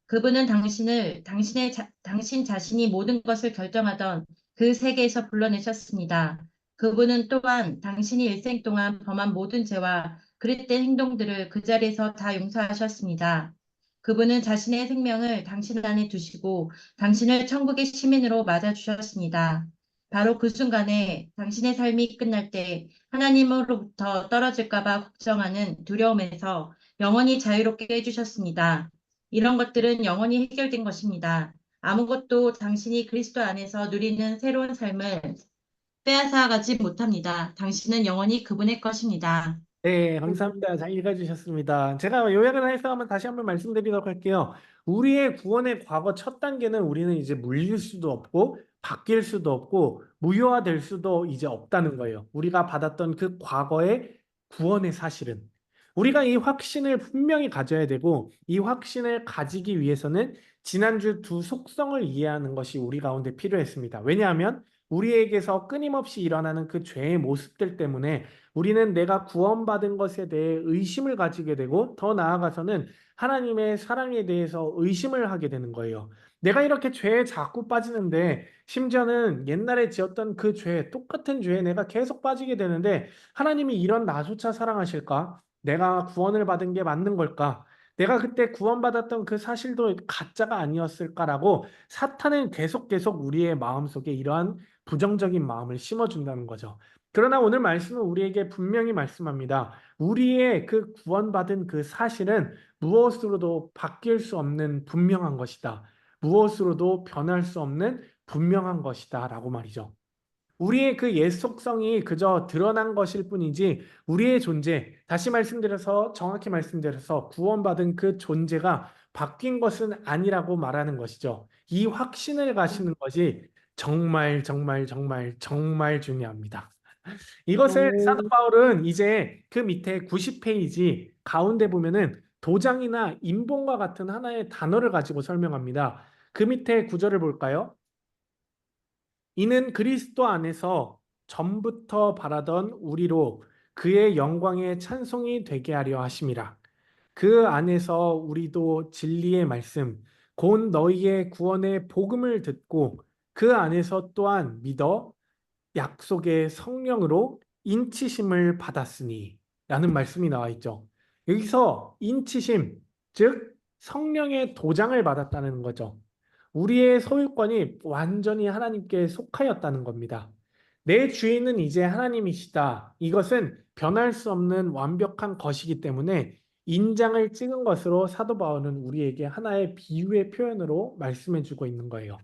그분은 당신을 당신 자신이 모든 것을 결정하던 그 세계에서 불러내셨습니다. 그분은 또한 당신이 일생 동안 범한 모든 죄와 그릇된 행동들을 그 자리에서 다 용서하셨습니다. 그분은 자신의 생명을 당신 안에 두시고 당신을 천국의 시민으로 맞아주셨습니다. 바로 그 순간에 당신의 삶이 끝날 때 하나님으로부터 떨어질까봐 걱정하는 두려움에서 영원히 자유롭게 해주셨습니다. 이런 것들은 영원히 해결된 것입니다. 아무것도 당신이 그리스도 안에서 누리는 새로운 삶을 빼앗아가지 못합니다. 당신은 영원히 그분의 것입니다. 네, 감사합니다. 잘 읽어주셨습니다. 제가 요약을 해서 한번 다시 한번 말씀드리도록 할게요. 우리의 구원의 과거 첫 단계는 우리는 이제 물릴 수도 없고 바뀔 수도 없고 무효화될 수도 이제 없다는 거예요. 우리가 받았던 그 과거의 구원의 사실은. 우리가 이 확신을 분명히 가져야 되고 이 확신을 가지기 위해서는 지난주 두 속성을 이해하는 것이 우리 가운데 필요했습니다. 왜냐하면 우리에게서 끊임없이 일어나는 그 죄의 모습들 때문에 우리는 내가 구원받은 것에 대해 의심을 가지게 되고 더 나아가서는 하나님의 사랑에 대해서 의심을 하게 되는 거예요. 내가 이렇게 죄에 자꾸 빠지는데 심지어는 옛날에 지었던 그 죄, 똑같은 죄에 내가 계속 빠지게 되는데 하나님이 이런 나조차 사랑하실까? 내가 구원을 받은 게 맞는 걸까? 내가 그때 구원받았던 그 사실도 가짜가 아니었을까라고 사탄은 계속 우리의 마음속에 이러한 부정적인 마음을 심어준다는 거죠. 그러나 오늘 말씀은 우리에게 분명히 말씀합니다. 우리의 그 구원받은 그 사실은 무엇으로도 바뀔 수 없는 분명한 것이다. 무엇으로도 변할 수 없는 분명한 것이다. 라고 말이죠. 우리의 그 옛 속성이 그저 드러난 것일 뿐이지 우리의 존재, 다시 말씀드려서 정확히 말씀드려서 구원받은 그 존재가 바뀐 것은 아니라고 말하는 것이죠. 이 확신을 가시는 것이 정말 중요합니다. 이것을 사도 아멘. 바울은 이제 그 밑에 90페이지 가운데 보면은 도장이나 인본과 같은 하나의 단어를 가지고 설명합니다. 그 밑에 구절을 볼까요? 이는 그리스도 안에서 전부터 바라던 우리로 그의 영광의 찬송이 되게 하려 하심이라. 그 안에서 우리도 진리의 말씀, 곧 너희의 구원의 복음을 듣고 그 안에서 또한 믿어 약속의 성령으로 인치심을 받았으니 라는 말씀이 나와 있죠. 여기서 인치심, 즉 성령의 도장을 받았다는 거죠. 우리의 소유권이 완전히 하나님께 속하였다는 겁니다. 내 주인은 이제 하나님이시다. 이것은 변할 수 없는 완벽한 것이기 때문에 인장을 찍은 것으로 사도 바울은 우리에게 하나의 비유의 표현으로 말씀해 주고 있는 거예요.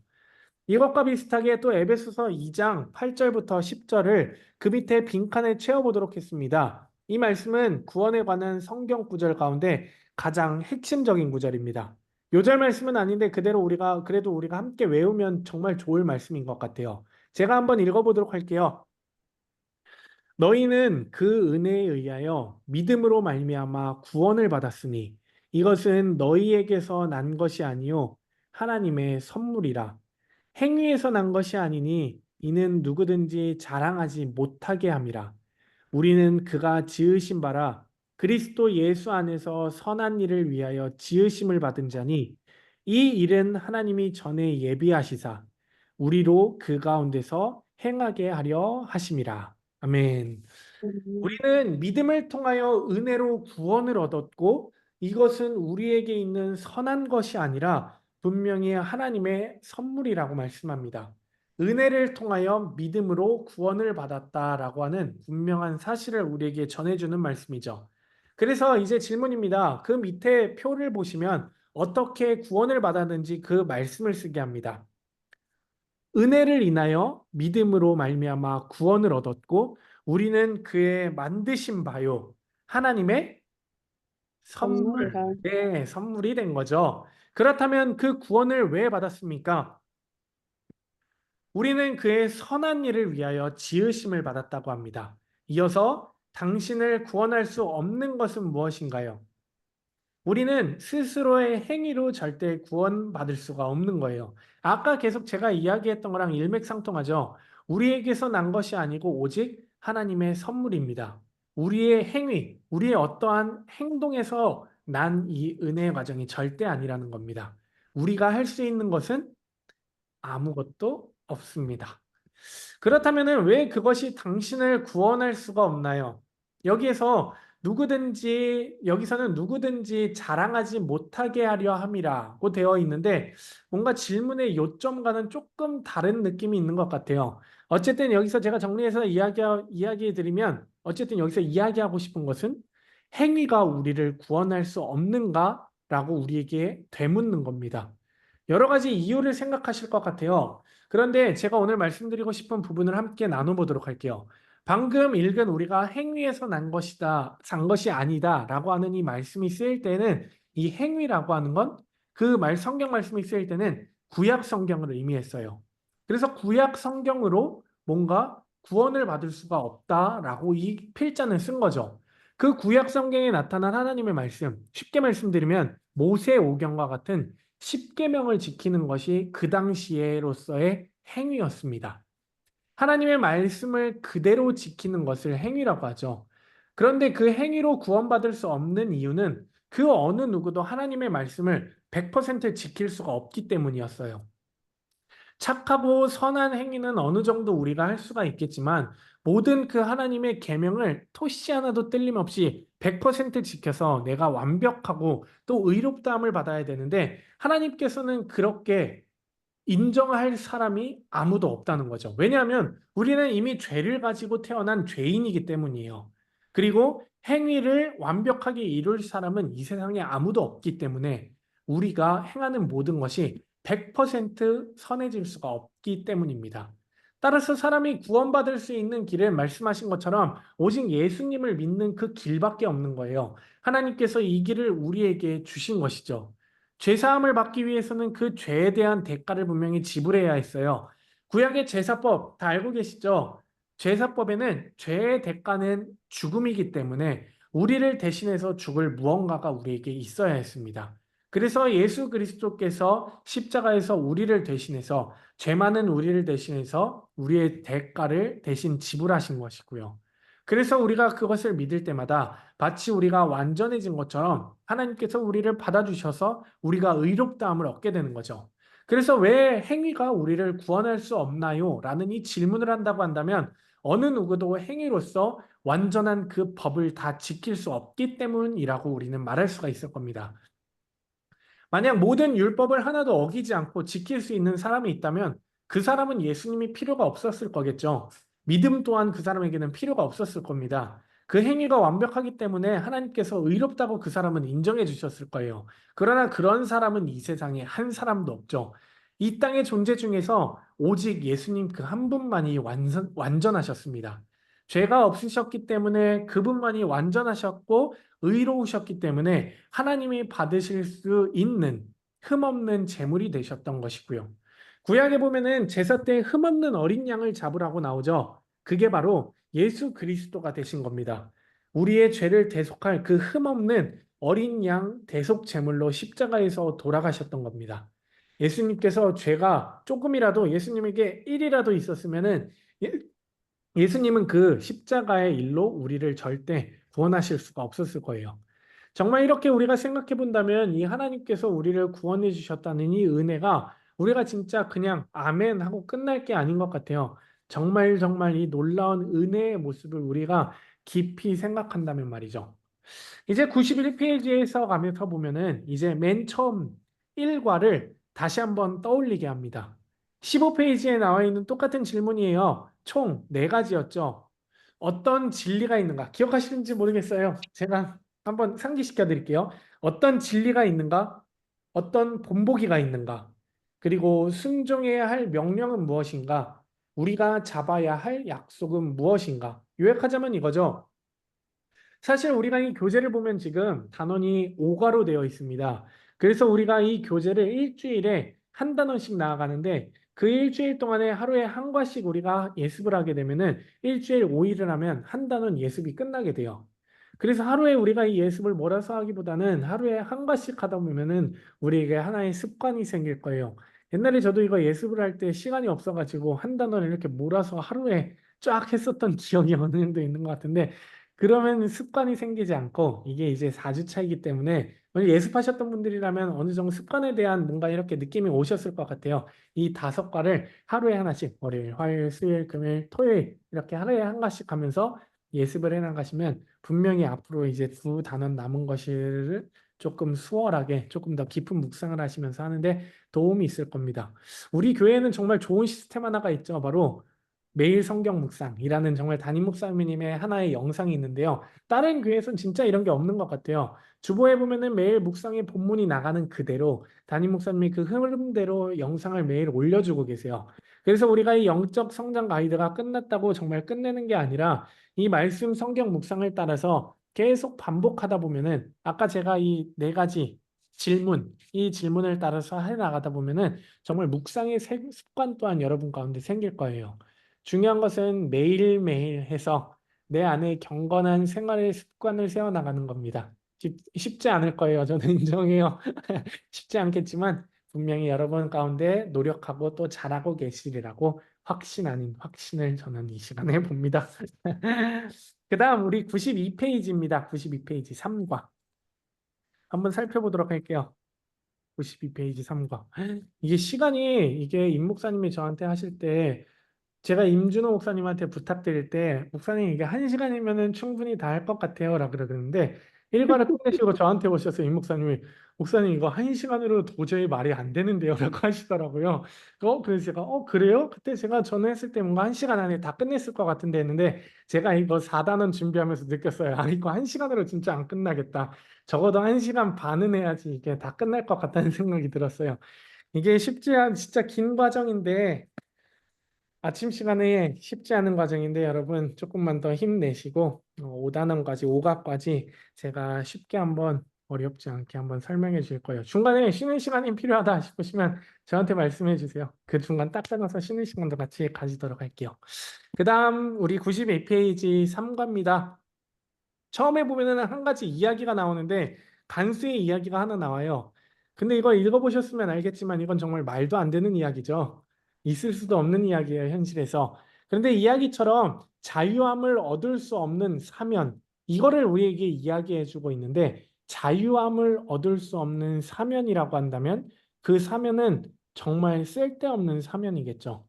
이것과 비슷하게 또 에베소서 2장 8절부터 10절을 그 밑에 빈칸에 채워보도록 했습니다. 이 말씀은 구원에 관한 성경 구절 가운데 가장 핵심적인 구절입니다. 요절 말씀은 아닌데 그래도 우리가 함께 외우면 정말 좋을 말씀인 것 같아요. 제가 한번 읽어보도록 할게요. 너희는 그 은혜에 의하여 믿음으로 말미암아 구원을 받았으니 이것은 너희에게서 난 것이 아니요 하나님의 선물이라. 행위에서 난 것이 아니니 이는 누구든지 자랑하지 못하게 함이라. 우리는 그가 지으신 바라 그리스도 예수 안에서 선한 일을 위하여 지으심을 받은 자니 이 일은 하나님이 전에 예비하시사 우리로 그 가운데서 행하게 하려 하심이라. 아멘. 음, 우리는 믿음을 통하여 은혜로 구원을 얻었고 이것은 우리에게 있는 선한 것이 아니라 분명히 하나님의 선물이라고 말씀합니다. 은혜를 통하여 믿음으로 구원을 받았다라고 하는 분명한 사실을 우리에게 전해주는 말씀이죠. 그래서 이제 질문입니다. 그 밑에 표를 보시면 어떻게 구원을 받았는지 그 말씀을 쓰게 합니다. 은혜를 인하여 믿음으로 말미암아 구원을 얻었고 우리는 그의 만드신 바요 하나님의 선물, 선물이라. 네, 선물이 된 거죠. 그렇다면 그 구원을 왜 받았습니까? 우리는 그의 선한 일을 위하여 지으심을 받았다고 합니다. 이어서 당신을 구원할 수 없는 것은 무엇인가요? 우리는 스스로의 행위로 절대 구원받을 수가 없는 거예요. 아까 계속 제가 이야기했던 거랑 일맥상통하죠. 우리에게서 난 것이 아니고 오직 하나님의 선물입니다. 우리의 행위, 우리의 어떠한 행동에서 난 이 은혜의 과정이 절대 아니라는 겁니다. 우리가 할 수 있는 것은 아무것도 없습니다. 그렇다면 왜 그것이 당신을 구원할 수가 없나요? 여기에서 여기서는 누구든지 자랑하지 못하게 하려 함이라고 되어 있는데 뭔가 질문의 요점과는 조금 다른 느낌이 있는 것 같아요. 어쨌든 여기서 제가 정리해서 이야기해 드리면 어쨌든 여기서 이야기하고 싶은 것은 행위가 우리를 구원할 수 없는가라고 우리에게 되묻는 겁니다. 여러 가지 이유를 생각하실 것 같아요. 그런데 제가 오늘 말씀드리고 싶은 부분을 함께 나눠보도록 할게요. 방금 읽은 우리가 행위에서 난 것이다, 산 것이 아니다 라고 하는 이 말씀이 쓰일 때는 이 행위라고 하는 건 성경 말씀이 쓰일 때는 구약 성경을 의미했어요. 그래서 구약 성경으로 뭔가 구원을 받을 수가 없다라고 이 필자는 쓴 거죠. 그 구약 성경에 나타난 하나님의 말씀, 쉽게 말씀드리면 모세 오경과 같은 십계명을 지키는 것이 그 당시에로서의 행위였습니다. 하나님의 말씀을 그대로 지키는 것을 행위라고 하죠. 그런데 그 행위로 구원받을 수 없는 이유는 그 어느 누구도 하나님의 말씀을 100% 지킬 수가 없기 때문이었어요. 착하고 선한 행위는 어느 정도 우리가 할 수가 있겠지만 모든 그 하나님의 계명을 토시 하나도 뜰림없이 100% 지켜서 내가 완벽하고 또 의롭다함을 받아야 되는데 하나님께서는 그렇게 인정할 사람이 아무도 없다는 거죠. 왜냐하면 우리는 이미 죄를 가지고 태어난 죄인이기 때문이에요. 그리고 행위를 완벽하게 이룰 사람은 이 세상에 아무도 없기 때문에 우리가 행하는 모든 것이 100% 선해질 수가 없기 때문입니다. 따라서 사람이 구원받을 수 있는 길은 말씀하신 것처럼 오직 예수님을 믿는 그 길밖에 없는 거예요. 하나님께서 이 길을 우리에게 주신 것이죠. 죄사함을 받기 위해서는 그 죄에 대한 대가를 분명히 지불해야 했어요. 구약의 제사법 다 알고 계시죠? 제사법에는 죄의 대가는 죽음이기 때문에 우리를 대신해서 죽을 무언가가 우리에게 있어야 했습니다. 그래서 예수 그리스도께서 십자가에서 우리를 대신해서 죄 많은 우리를 대신해서 우리의 대가를 대신 지불하신 것이고요. 그래서 우리가 그것을 믿을 때마다 마치 우리가 완전해진 것처럼 하나님께서 우리를 받아주셔서 우리가 의롭다함을 얻게 되는 거죠. 그래서 왜 행위가 우리를 구원할 수 없나요? 라는 이 질문을 한다고 한다면 어느 누구도 행위로서 완전한 그 법을 다 지킬 수 없기 때문이라고 우리는 말할 수가 있을 겁니다. 만약 모든 율법을 하나도 어기지 않고 지킬 수 있는 사람이 있다면 그 사람은 예수님이 필요가 없었을 거겠죠. 믿음 또한 그 사람에게는 필요가 없었을 겁니다. 그 행위가 완벽하기 때문에 하나님께서 의롭다고 그 사람은 인정해 주셨을 거예요. 그러나 그런 사람은 이 세상에 한 사람도 없죠. 이 땅의 존재 중에서 오직 예수님 그 한 분만이 완전하셨습니다. 죄가 없으셨기 때문에 그분만이 완전하셨고 의로우셨기 때문에 하나님이 받으실 수 있는 흠없는 제물이 되셨던 것이고요. 구약에 보면은 제사 때 흠없는 어린 양을 잡으라고 나오죠. 그게 바로 예수 그리스도가 되신 겁니다. 우리의 죄를 대속할 그 흠없는 어린 양 대속 제물로 십자가에서 돌아가셨던 겁니다. 예수님께서 죄가 조금이라도 예수님에게 1이라도 있었으면은 예수님은 그 십자가의 일로 우리를 절대 구원하실 수가 없었을 거예요. 정말 이렇게 우리가 생각해 본다면 이 하나님께서 우리를 구원해 주셨다는 이 은혜가 우리가 진짜 그냥 아멘 하고 끝날 게 아닌 것 같아요. 정말 정말 이 놀라운 은혜의 모습을 우리가 깊이 생각한다면 말이죠. 이제 91페이지에서 가면서 보면은 이제 맨 처음 1과를 다시 한번 떠올리게 합니다. 15페이지에 나와 있는 똑같은 질문이에요. 총 4가지였죠. 어떤 진리가 있는가? 기억하시는지 모르겠어요. 제가 한번 상기시켜 드릴게요. 어떤 진리가 있는가? 어떤 본보기가 있는가? 그리고 순종해야 할 명령은 무엇인가? 우리가 잡아야 할 약속은 무엇인가? 요약하자면 이거죠. 사실 우리가 이 교재를 보면 지금 단원이 5과로 되어 있습니다. 그래서 우리가 이 교재를 일주일에 한 단원씩 나아가는데 그 일주일 동안에 하루에 한 과씩 우리가 예습을 하게 되면은 일주일 5일을 하면 한 단원 예습이 끝나게 돼요. 그래서 하루에 우리가 이 예습을 몰아서 하기보다는 하루에 한 과씩 하다 보면은 우리에게 하나의 습관이 생길 거예요. 옛날에 저도 이거 예습을 할 때 시간이 없어가지고 한 단원을 이렇게 몰아서 하루에 쫙 했었던 기억이 어느 정도 있는 것 같은데 그러면 습관이 생기지 않고 이게 이제 4주 차이기 때문에 만약 예습하셨던 분들이라면 어느 정도 습관에 대한 뭔가 이렇게 느낌이 오셨을 것 같아요. 이 5과를 하루에 하나씩 월요일, 화요일, 수요일, 금요일, 토요일 이렇게 하루에 한 가지씩 하면서 예습을 해 나가시면 분명히 앞으로 이제 2단원 남은 것을 조금 수월하게 조금 더 깊은 묵상을 하시면서 하는데 도움이 있을 겁니다. 우리 교회에는 정말 좋은 시스템 하나가 있죠. 바로 매일 성경 묵상이라는 정말 담임 목사님의 하나의 영상이 있는데요. 다른 교회에서는 진짜 이런 게 없는 것 같아요. 주보에 보면은 매일 묵상의 본문이 나가는 그대로 담임 목사님이 그 흐름대로 영상을 매일 올려주고 계세요. 그래서 우리가 이 영적 성장 가이드가 끝났다고 정말 끝내는 게 아니라 이 말씀 성경 묵상을 따라서 계속 반복하다 보면은 아까 제가 이 4가지 질문, 이 질문을 따라서 해 나가다 보면은 정말 묵상의 습관 또한 여러분 가운데 생길 거예요. 중요한 것은 매일매일 해서 내 안에 경건한 생활의 습관을 세워나가는 겁니다. 쉽지 않을 거예요. 저는 인정해요. 쉽지 않겠지만 분명히 여러분 가운데 노력하고 또 잘하고 계시리라고 확신 아닌 확신을 저는 이 시간에 봅니다. 그 다음 우리 92페이지입니다. 92페이지 3과 한번 살펴보도록 할게요. 92페이지 3과 이게 시간이 이게 임 목사님이 저한테 하실 때 제가 임준호 목사님한테 부탁드릴 때 목사님 이게 1시간이면은 충분히 다 할 것 같아요 라 그러는데 일과를 끝내시고 저한테 오셔서 임 목사님이 목사님 이거 1시간으로 도저히 말이 안 되는데요 라고 하시더라고요. 그래서 제가 그래요? 그때 제가 전화했을 때 뭔가 1시간 안에 다 끝냈을 것 같은데 했는데 제가 이거 4단원 준비하면서 느꼈어요. 아 이거 1시간으로 진짜 안 끝나겠다. 적어도 1시간 반은 해야지 이게 다 끝날 것 같다는 생각이 들었어요. 이게 쉽지 않은 진짜 긴 과정인데 아침 시간에 쉽지 않은 과정인데 여러분 조금만 더 힘내시고 5단원까지 5과까지 제가 쉽게 한번 어렵지 않게 한번 설명해 줄 거예요. 중간에 쉬는 시간이 필요하다 싶으시면 저한테 말씀해 주세요. 그 중간 딱 끊어서 쉬는 시간도 같이 가지도록 할게요. 그 다음 우리 92페이지 3과입니다. 처음에 보면은 한 가지 이야기가 나오는데 간수의 이야기가 하나 나와요. 근데 이거 읽어보셨으면 알겠지만 이건 정말 말도 안 되는 이야기죠. 있을 수도 없는 이야기예요, 현실에서. 그런데 이야기처럼 자유함을 얻을 수 없는 사면, 이거를 우리에게 이야기해주고 있는데 자유함을 얻을 수 없는 사면이라고 한다면 그 사면은 정말 쓸데없는 사면이겠죠.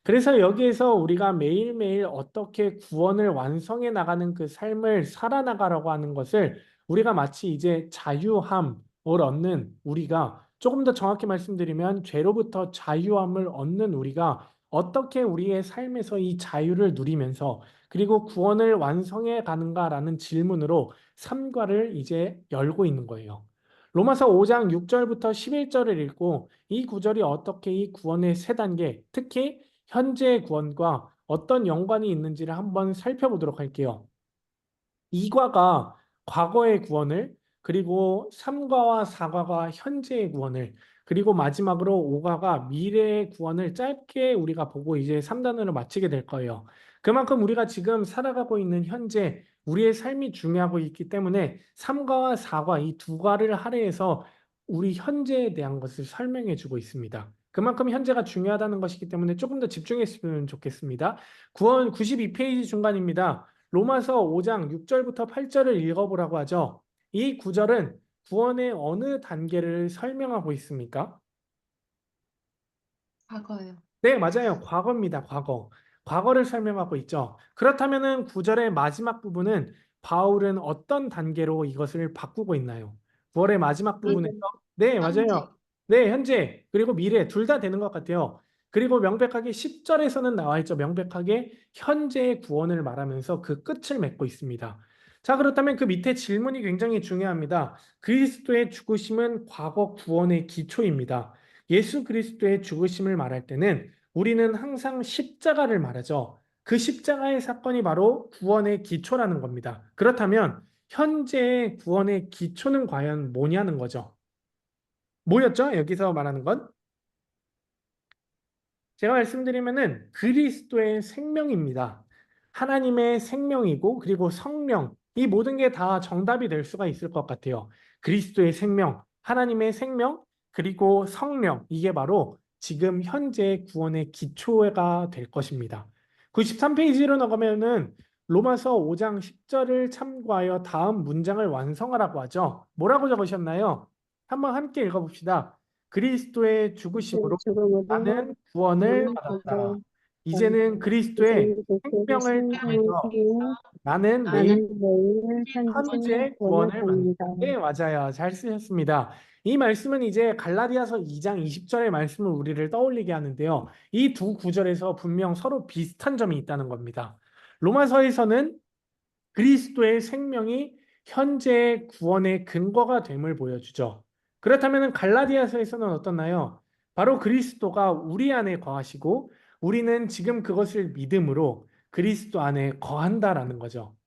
그래서 여기에서 우리가 매일매일 어떻게 구원을 완성해 나가는 그 삶을 살아나가라고 하는 것을 우리가 마치 이제 자유함을 얻는 우리가 조금 더 정확히 말씀드리면 죄로부터 자유함을 얻는 우리가 어떻게 우리의 삶에서 이 자유를 누리면서 그리고 구원을 완성해 가는가라는 질문으로 3과를 이제 열고 있는 거예요. 로마서 5장 6절부터 11절을 읽고 이 구절이 어떻게 이 구원의 세 단계, 특히 현재의 구원과 어떤 연관이 있는지를 한번 살펴보도록 할게요. 2과가 과거의 구원을, 그리고 3과와 4과가 현재의 구원을, 그리고 마지막으로 5과가 미래의 구원을 짧게 우리가 보고 이제 3단원을 마치게 될 거예요. 그만큼 우리가 지금 살아가고 있는 현재 우리의 삶이 중요하고 있기 때문에 3과와 4과 이 두 과를 할애해서 우리 현재에 대한 것을 설명해 주고 있습니다. 그만큼 현재가 중요하다는 것이기 때문에 조금 더 집중했으면 좋겠습니다. 구원 92페이지 중간입니다. 로마서 5장 6절부터 8절을 읽어보라고 하죠. 이 구절은 구원의 어느 단계를 설명하고 있습니까? 과거요. 네, 맞아요. 과거입니다. 과거. 과거를 설명하고 있죠. 그렇다면은 구절의 마지막 부분은 바울은 어떤 단계로 이것을 바꾸고 있나요? 9월의 마지막 부분에서 미래, 네, 현재. 맞아요. 네, 현재 그리고 미래 둘 다 되는 것 같아요. 그리고 명백하게 10절에서는 나와 있죠. 명백하게 현재의 구원을 말하면서 그 끝을 맺고 있습니다. 자, 그렇다면 그 밑에 질문이 굉장히 중요합니다. 그리스도의 죽으심은 과거 구원의 기초입니다. 예수 그리스도의 죽으심을 말할 때는 우리는 항상 십자가를 말하죠. 그 십자가의 사건이 바로 구원의 기초라는 겁니다. 그렇다면 현재의 구원의 기초는 과연 뭐냐는 거죠. 뭐였죠? 여기서 말하는 건? 제가 말씀드리면은 그리스도의 생명입니다. 하나님의 생명이고 그리고 성령 이 모든 게 다 정답이 될 수가 있을 것 같아요. 그리스도의 생명, 하나님의 생명 그리고 성령 이게 바로 지금 현재 구원의 기초가 될 것입니다. 93페이지로 나가면은 로마서 5장 10절을 참고하여 다음 문장을 완성하라고 하죠. 뭐라고 적으셨나요? 한번 함께 읽어봅시다. 그리스도의 죽으심으로 죽음으로 나는 구원을 나는 받았다. 구원을 이제는 그리스도의 이제는 그리스도의 생명을 통해서 생명이요 나는 매일 나는 매일 현재 현재 구원을 구원을 받는다. 받는다. 네, 맞아요. 잘 쓰셨습니다. 이 말씀은 이제 갈라디아서 2장 20절의 말씀을 우리를 떠올리게 하는데요. 이 두 구절에서 분명 서로 비슷한 점이 있다는 겁니다. 로마서에서는 그리스도의 생명이 현재의 구원의 근거가 됨을 보여주죠. 그렇다면 갈라디아서에서는 어떻나요? 바로 그리스도가 우리 안에 거하시고 우리는 지금 그것을 믿음으로 그리스도 안에 거한다라는 거죠.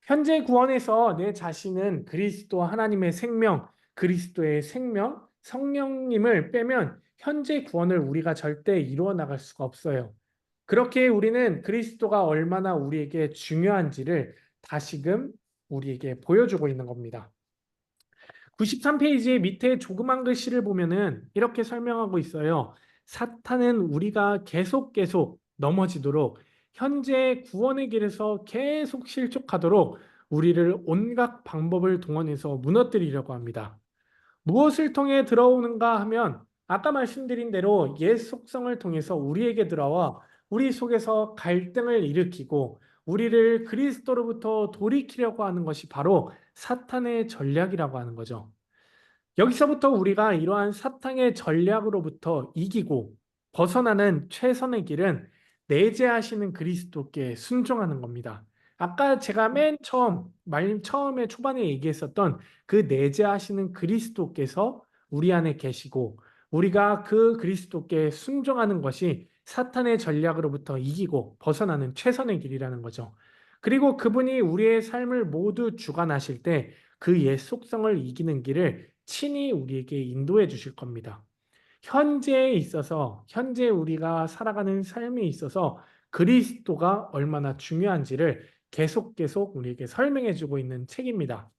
현재 구원에서 내 자신은 그리스도 하나님의 생명, 그리스도의 생명, 성령님을 빼면 현재 구원을 우리가 절대 이루어 나갈 수가 없어요. 그렇게 우리는 그리스도가 얼마나 우리에게 중요한지를 다시금 우리에게 보여주고 있는 겁니다. 93페이지의 밑에 조그만 글씨를 보면은 이렇게 설명하고 있어요. 사탄은 우리가 계속 넘어지도록 현재 구원의 길에서 계속 실족하도록 우리를 온갖 방법을 동원해서 무너뜨리려고 합니다. 무엇을 통해 들어오는가 하면 아까 말씀드린 대로 옛 속성을 통해서 우리에게 들어와 우리 속에서 갈등을 일으키고 우리를 그리스도로부터 돌이키려고 하는 것이 바로 사탄의 전략이라고 하는 거죠. 여기서부터 우리가 이러한 사탄의 전략으로부터 이기고 벗어나는 최선의 길은 내재하시는 그리스도께 순종하는 겁니다. 아까 제가 맨 처음에 초반에 얘기했었던 그 내재하시는 그리스도께서 우리 안에 계시고 우리가 그 그리스도께 순종하는 것이 사탄의 전략으로부터 이기고 벗어나는 최선의 길이라는 거죠. 그리고 그분이 우리의 삶을 모두 주관하실 때 그 옛 속성을 이기는 길을 친히 우리에게 인도해 주실 겁니다. 현재에 있어서, 현재 우리가 살아가는 삶에 있어서 그리스도가 얼마나 중요한지를 계속 우리에게 설명해 주고 있는 책입니다.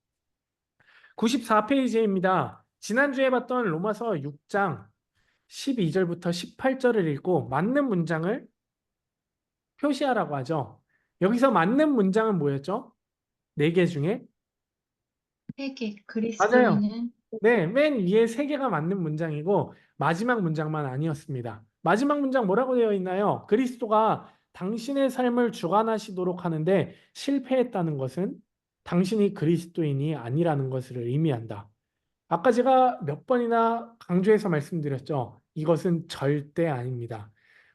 94페이지입니다. 지난주에 봤던 로마서 6장 12절부터 18절을 읽고 맞는 문장을 표시하라고 하죠. 여기서 맞는 문장은 뭐였죠? 4개 중에? 세계 맞아요. 그리스도인은 네, 맨 위에 3개가 맞는 문장이고 마지막 문장만 아니었습니다. 마지막 문장 뭐라고 되어 있나요? 그리스도가 당신의 삶을 주관하시도록 하는데 실패했다는 것은 당신이 그리스도인이 아니라는 것을 의미한다. 아까 제가 몇 번이나 강조해서 말씀드렸죠. 이것은 절대 아닙니다.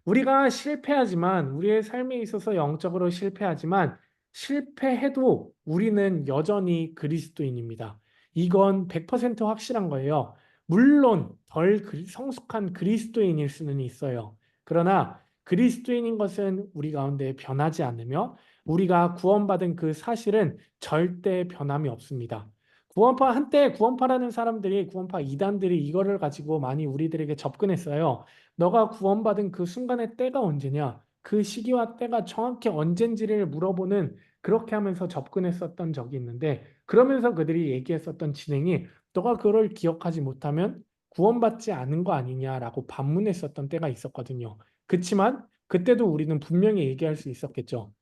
우리가 실패하지만, 우리의 삶에 있어서 영적으로 실패하지만, 실패해도 우리는 여전히 그리스도인입니다. 이건 100% 확실한 거예요. 물론 덜 성숙한 그리스도인일 수는 있어요. 그러나 그리스도인인 것은 우리 가운데 변하지 않으며 우리가 구원받은 그 사실은 절대 변함이 없습니다. 한때 구원파라는 사람들이 구원파 이단들이 이거를 가지고 많이 우리들에게 접근했어요. 너가 구원받은 그 순간의 때가 언제냐? 그 시기와 때가 정확히 언젠지를 물어보는 그렇게 하면서 접근했었던 적이 있는데 그러면서 그들이 얘기했었던 진행이 너가 그걸 기억하지 못하면 구원받지 않은 거 아니냐라고 반문했었던 때가 있었거든요. 그렇지만 그때도 우리는 분명히 얘기할 수 있었겠죠.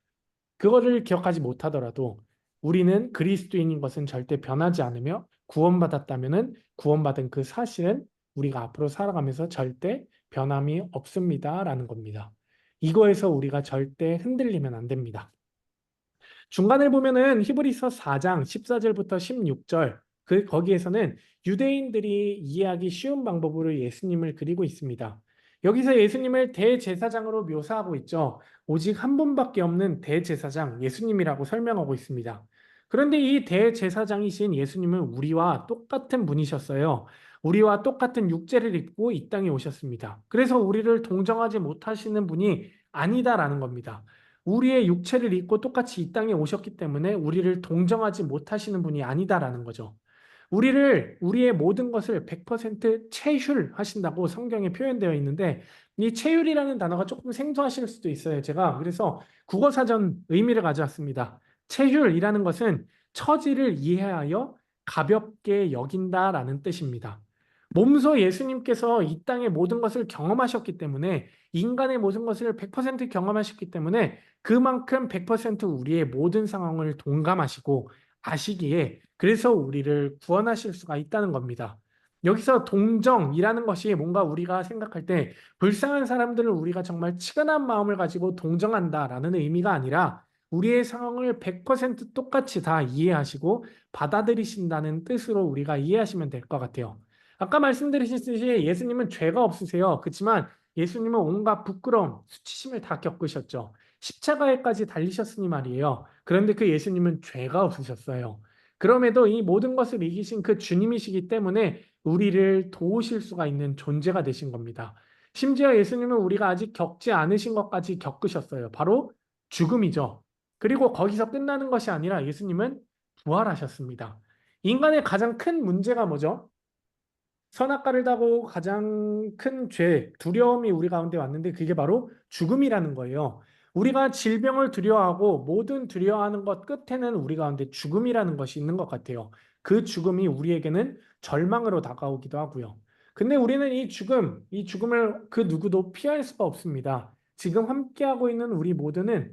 그거를 기억하지 못하더라도 우리는 그리스도인인 것은 절대 변하지 않으며 구원받았다면은 구원받은 그 사실은 우리가 앞으로 살아가면서 절대 변함이 없습니다라는 겁니다. 이거에서 우리가 절대 흔들리면 안 됩니다. 중간에 보면은 히브리서 4장 14절부터 16절 거기에서는 유대인들이 이해하기 쉬운 방법으로 예수님을 그리고 있습니다. 여기서 예수님을 대제사장으로 묘사하고 있죠. 오직 한 분밖에 없는 대제사장 예수님이라고 설명하고 있습니다. 그런데 이 대제사장이신 예수님은 우리와 똑같은 분이셨어요. 우리와 똑같은 육체를 입고 이 땅에 오셨습니다. 그래서 우리를 동정하지 못하시는 분이 아니다라는 겁니다. 우리의 육체를 입고 똑같이 이 땅에 오셨기 때문에 우리를 동정하지 못하시는 분이 아니다라는 거죠. 우리의 모든 것을 100% 체휼하신다고 성경에 표현되어 있는데 이 체휼이라는 단어가 조금 생소하실 수도 있어요. 제가 그래서 국어사전 의미를 가져왔습니다. 체휼이라는 것은 처지를 이해하여 가볍게 여긴다라는 뜻입니다. 몸소 예수님께서 이 땅의 모든 것을 경험하셨기 때문에 인간의 모든 것을 100% 경험하셨기 때문에 그만큼 100% 우리의 모든 상황을 동감하시고 아시기에 그래서 우리를 구원하실 수가 있다는 겁니다. 여기서 동정이라는 것이 뭔가 우리가 생각할 때 불쌍한 사람들을 우리가 정말 치근한 마음을 가지고 동정한다라는 의미가 아니라 우리의 상황을 100% 똑같이 다 이해하시고 받아들이신다는 뜻으로 우리가 이해하시면 될 것 같아요. 아까 말씀드렸듯이 예수님은 죄가 없으세요. 그렇지만 예수님은 온갖 부끄러움, 수치심을 다 겪으셨죠. 십자가에까지 달리셨으니 말이에요. 그런데 그 예수님은 죄가 없으셨어요. 그럼에도 이 모든 것을 이기신 그 주님이시기 때문에 우리를 도우실 수가 있는 존재가 되신 겁니다. 심지어 예수님은 우리가 아직 겪지 않으신 것까지 겪으셨어요. 바로 죽음이죠. 그리고 거기서 끝나는 것이 아니라 예수님은 부활하셨습니다. 인간의 가장 큰 문제가 뭐죠? 선악과를 따고 가장 큰 죄, 두려움이 우리 가운데 왔는데 그게 바로 죽음이라는 거예요. 우리가 질병을 두려워하고 모든 두려워하는 것 끝에는 우리 가운데 죽음이라는 것이 있는 것 같아요. 그 죽음이 우리에게는 절망으로 다가오기도 하고요. 근데 우리는 이 죽음을 그 누구도 피할 수가 없습니다. 지금 함께하고 있는 우리 모두는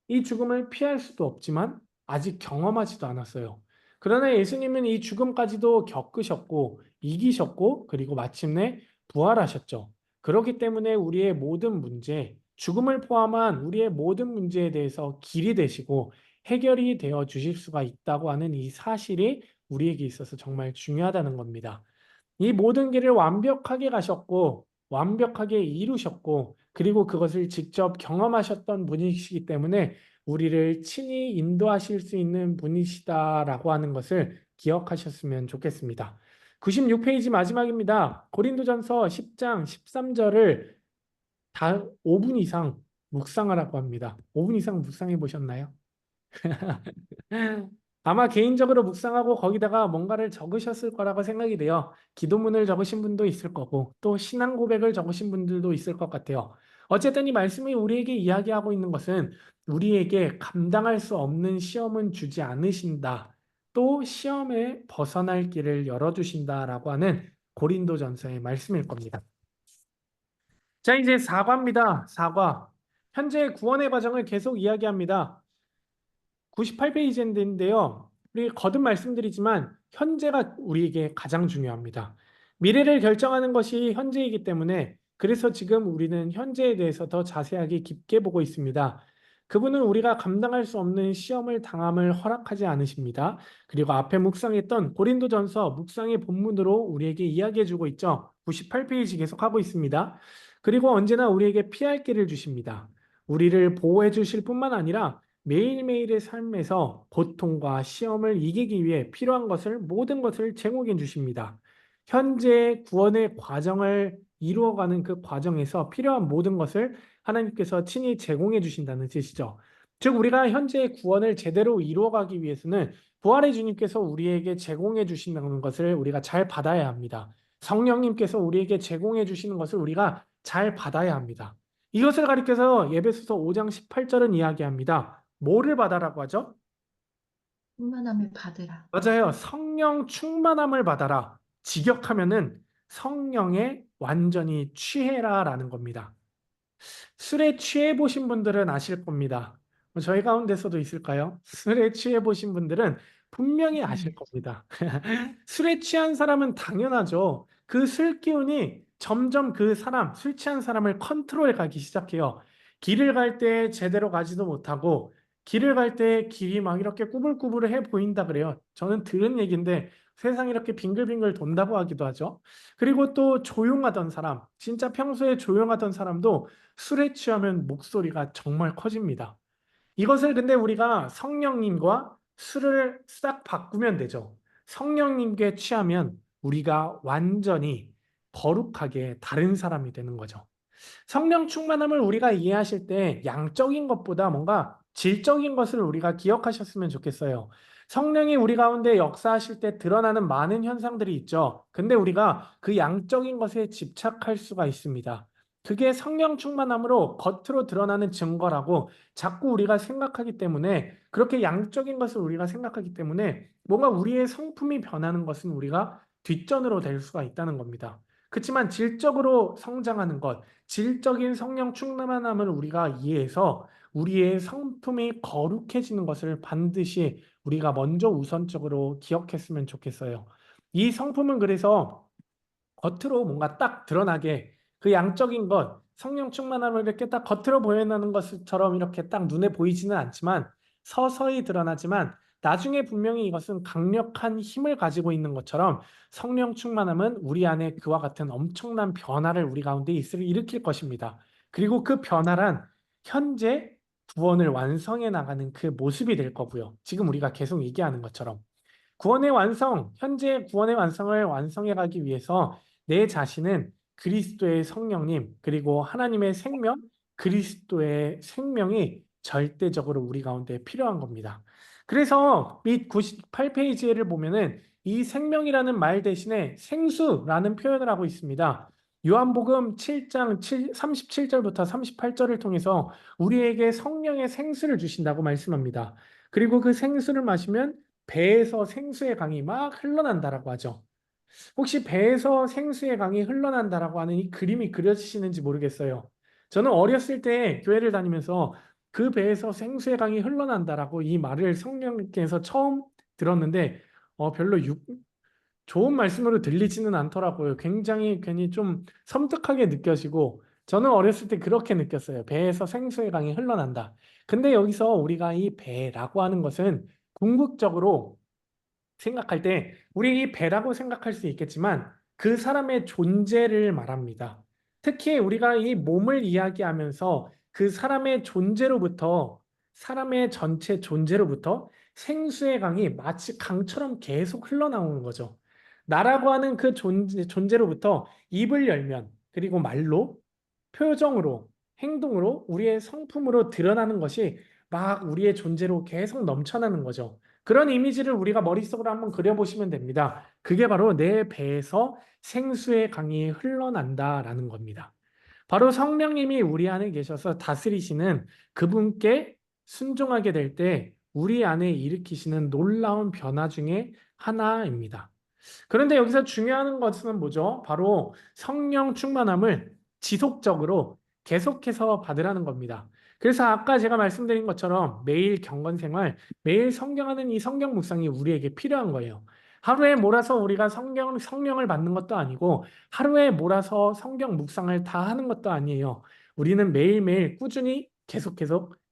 이 죽음을 피할 수도 없지만 아직 경험하지도 않았어요. 그러나 예수님은 이 죽음까지도 겪으셨고 이기셨고 그리고 마침내 부활하셨죠. 그렇기 때문에 우리의 모든 문제, 죽음을 포함한 우리의 모든 문제에 대해서 길이 되시고 해결이 되어 주실 수가 있다고 하는 이 사실이 우리에게 있어서 정말 중요하다는 겁니다. 이 모든 길을 완벽하게 가셨고 완벽하게 이루셨고 그리고 그것을 직접 경험하셨던 분이시기 때문에 우리를 친히 인도하실 수 있는 분이시다라고 하는 것을 기억하셨으면 좋겠습니다. 96페이지 마지막입니다. 고린도전서 10장 13절을 다 5분 이상 묵상하라고 합니다. 5분 이상 묵상해 보셨나요? 아마 개인적으로 묵상하고 거기다가 뭔가를 적으셨을 거라고 생각이 돼요. 기도문을 적으신 분도 있을 거고 또 신앙 고백을 적으신 분들도 있을 것 같아요. 어쨌든 이 말씀이 우리에게 이야기하고 있는 것은 우리에게 감당할 수 없는 시험은 주지 않으신다. 또 시험에 벗어날 길을 열어주신다라고 하는 고린도전서의 말씀일 겁니다. 자, 이제 사과입니다. 사과. 현재 구원의 과정을 계속 이야기합니다. 98페이지인데요. 우리 거듭 말씀드리지만 현재가 우리에게 가장 중요합니다. 미래를 결정하는 것이 현재이기 때문에 그래서 지금 우리는 현재에 대해서 더 자세하게 깊게 보고 있습니다. 그분은 우리가 감당할 수 없는 시험을 당함을 허락하지 않으십니다. 그리고 앞에 묵상했던 고린도전서 묵상의 본문으로 우리에게 이야기해주고 있죠. 98페이지 계속하고 있습니다. 그리고 언제나 우리에게 피할 길을 주십니다. 우리를 보호해 주실 뿐만 아니라 매일매일의 삶에서 고통과 시험을 이기기 위해 필요한 것을 모든 것을 제공해 주십니다. 현재 구원의 과정을 이루어가는 그 과정에서 필요한 모든 것을 하나님께서 친히 제공해 주신다는 뜻이죠. 즉 우리가 현재의 구원을 제대로 이루어가기 위해서는 부활의 주님께서 우리에게 제공해 주신다는 것을 우리가 잘 받아야 합니다. 성령님께서 우리에게 제공해 주시는 것을 우리가 잘 받아야 합니다. 이것을 가리켜서 에베소서 5장 18절은 이야기합니다. 뭐를 받아라고 하죠? 충만함을 받으라. 맞아요. 성령 충만함을 받아라. 직역하면은 성령에 완전히 취해라라는 겁니다. 술에 취해 보신 분들은 아실 겁니다. 저희 가운데서도 있을까요? 술에 취해 보신 분들은 분명히 아실 겁니다. 술에 취한 사람은 당연하죠. 그 술 기운이 점점 그 사람, 술 취한 사람을 컨트롤해 가기 시작해요. 길을 갈 때 제대로 가지도 못하고, 길을 갈 때 길이 막 이렇게 꾸불꾸불해 보인다 그래요. 저는 들은 얘기인데 세상이 이렇게 빙글빙글 돈다고 하기도 하죠. 그리고 또 조용하던 사람, 진짜 평소에 조용하던 사람도 술에 취하면 목소리가 정말 커집니다. 이것을 근데 우리가 성령님과 술을 싹 바꾸면 되죠. 성령님께 취하면 우리가 완전히 거룩하게 다른 사람이 되는 거죠. 성령 충만함을 우리가 이해하실 때 양적인 것보다 뭔가 질적인 것을 우리가 기억하셨으면 좋겠어요. 성령이 우리 가운데 역사하실 때 드러나는 많은 현상들이 있죠. 근데 우리가 그 양적인 것에 집착할 수가 있습니다. 그게 성령 충만함으로 겉으로 드러나는 증거라고 자꾸 우리가 생각하기 때문에, 그렇게 양적인 것을 우리가 생각하기 때문에 뭔가 우리의 성품이 변하는 것은 우리가 뒷전으로 될 수가 있다는 겁니다. 그렇지만 질적으로 성장하는 것, 질적인 성령 충만함을 우리가 이해해서 우리의 성품이 거룩해지는 것을 반드시 우리가 먼저 우선적으로 기억했으면 좋겠어요. 이 성품은 그래서 겉으로 뭔가 딱 드러나게, 그 양적인 것, 성령 충만함을 이렇게 딱 겉으로 보여내는 것처럼 이렇게 딱 눈에 보이지는 않지만 서서히 드러나지만 나중에 분명히 이것은 강력한 힘을 가지고 있는 것처럼 성령 충만함은 우리 안에 그와 같은 엄청난 변화를 우리 가운데 일으킬 것입니다. 그리고 그 변화란 현재 구원을 완성해 나가는 그 모습이 될 거고요. 지금 우리가 계속 얘기하는 것처럼. 구원의 완성, 현재 구원의 완성을 완성해 가기 위해서 내 자신은 그리스도의 성령님, 그리고 하나님의 생명, 그리스도의 생명이 절대적으로 우리 가운데 필요한 겁니다. 그래서 이 98페이지를 보면은 이 생명이라는 말 대신에 생수라는 표현을 하고 있습니다. 요한복음 7장 37절부터 38절을 통해서 우리에게 성령의 생수를 주신다고 말씀합니다. 그리고 그 생수를 마시면 배에서 생수의 강이 막 흘러난다라고 하죠. 혹시 배에서 생수의 강이 흘러난다라고 하는 이 그림이 그려지시는지 모르겠어요. 저는 어렸을 때 교회를 다니면서 그 배에서 생수의 강이 흘러난다라고 이 말을 성령께서 처음 들었는데 별로 좋은 말씀으로 들리지는 않더라고요. 굉장히 괜히 좀 섬뜩하게 느껴지고, 저는 어렸을 때 그렇게 느꼈어요. 배에서 생수의 강이 흘러난다. 근데 여기서 우리가 이 배라고 하는 것은 궁극적으로 생각할 때 우리 이 배라고 생각할 수 있겠지만 그 사람의 존재를 말합니다. 특히 우리가 이 몸을 이야기하면서 그 사람의 존재로부터, 사람의 전체 존재로부터 생수의 강이 마치 강처럼 계속 흘러나오는 거죠. 나라고 하는 그 존재로부터 입을 열면, 그리고 말로, 표정으로, 행동으로, 우리의 성품으로 드러나는 것이 막 우리의 존재로 계속 넘쳐나는 거죠. 그런 이미지를 우리가 머릿속으로 한번 그려보시면 됩니다. 그게 바로 내 배에서 생수의 강이 흘러난다라는 겁니다. 바로 성령님이 우리 안에 계셔서 다스리시는 그분께 순종하게 될 때 우리 안에 일으키시는 놀라운 변화 중에 하나입니다. 그런데 여기서 중요한 것은 뭐죠? 바로 성령 충만함을 지속적으로 계속해서 받으라는 겁니다. 그래서 아까 제가 말씀드린 것처럼 매일 경건 생활, 매일 성경하는 이 성경 묵상이 우리에게 필요한 거예요. 하루에 몰아서 우리가 성령을 받는 것도 아니고 하루에 몰아서 성경 묵상을 다 하는 것도 아니에요. 우리는 매일매일 꾸준히 계속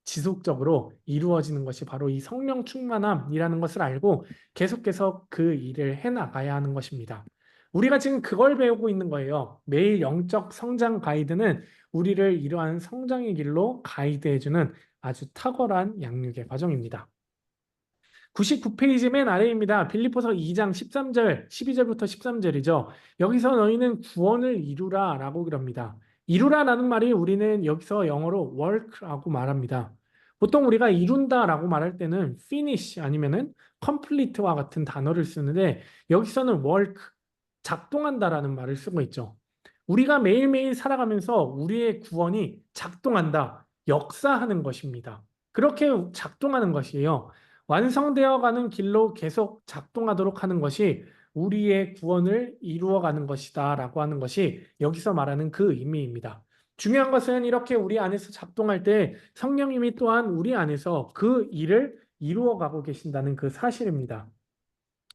지속적으로 이루어지는 것이 바로 이 성령 충만함이라는 것을 알고 계속해서 그 일을 해나가야 하는 것입니다. 우리가 지금 그걸 배우고 있는 거예요. 매일 영적 성장 가이드는 우리를 이러한 성장의 길로 가이드해주는 아주 탁월한 양육의 과정입니다. 99페이지 맨 아래입니다. 빌립보서 2장 13절, 12절부터 13절이죠. 여기서 너희는 구원을 이루라 라고 그럽니다. 이루라라는 말이 우리는 여기서 영어로 work라고 말합니다. 보통 우리가 이룬다라고 말할 때는 finish 아니면은 complete와 같은 단어를 쓰는데 여기서는 work, 작동한다라는 말을 쓰고 있죠. 우리가 매일매일 살아가면서 우리의 구원이 작동한다, 역사하는 것입니다. 그렇게 작동하는 것이에요. 완성되어 가는 길로 계속 작동하도록 하는 것이 우리의 구원을 이루어가는 것이다 라고 하는 것이 여기서 말하는 그 의미입니다. 중요한 것은 이렇게 우리 안에서 작동할 때 성령님이 또한 우리 안에서 그 일을 이루어가고 계신다는 그 사실입니다.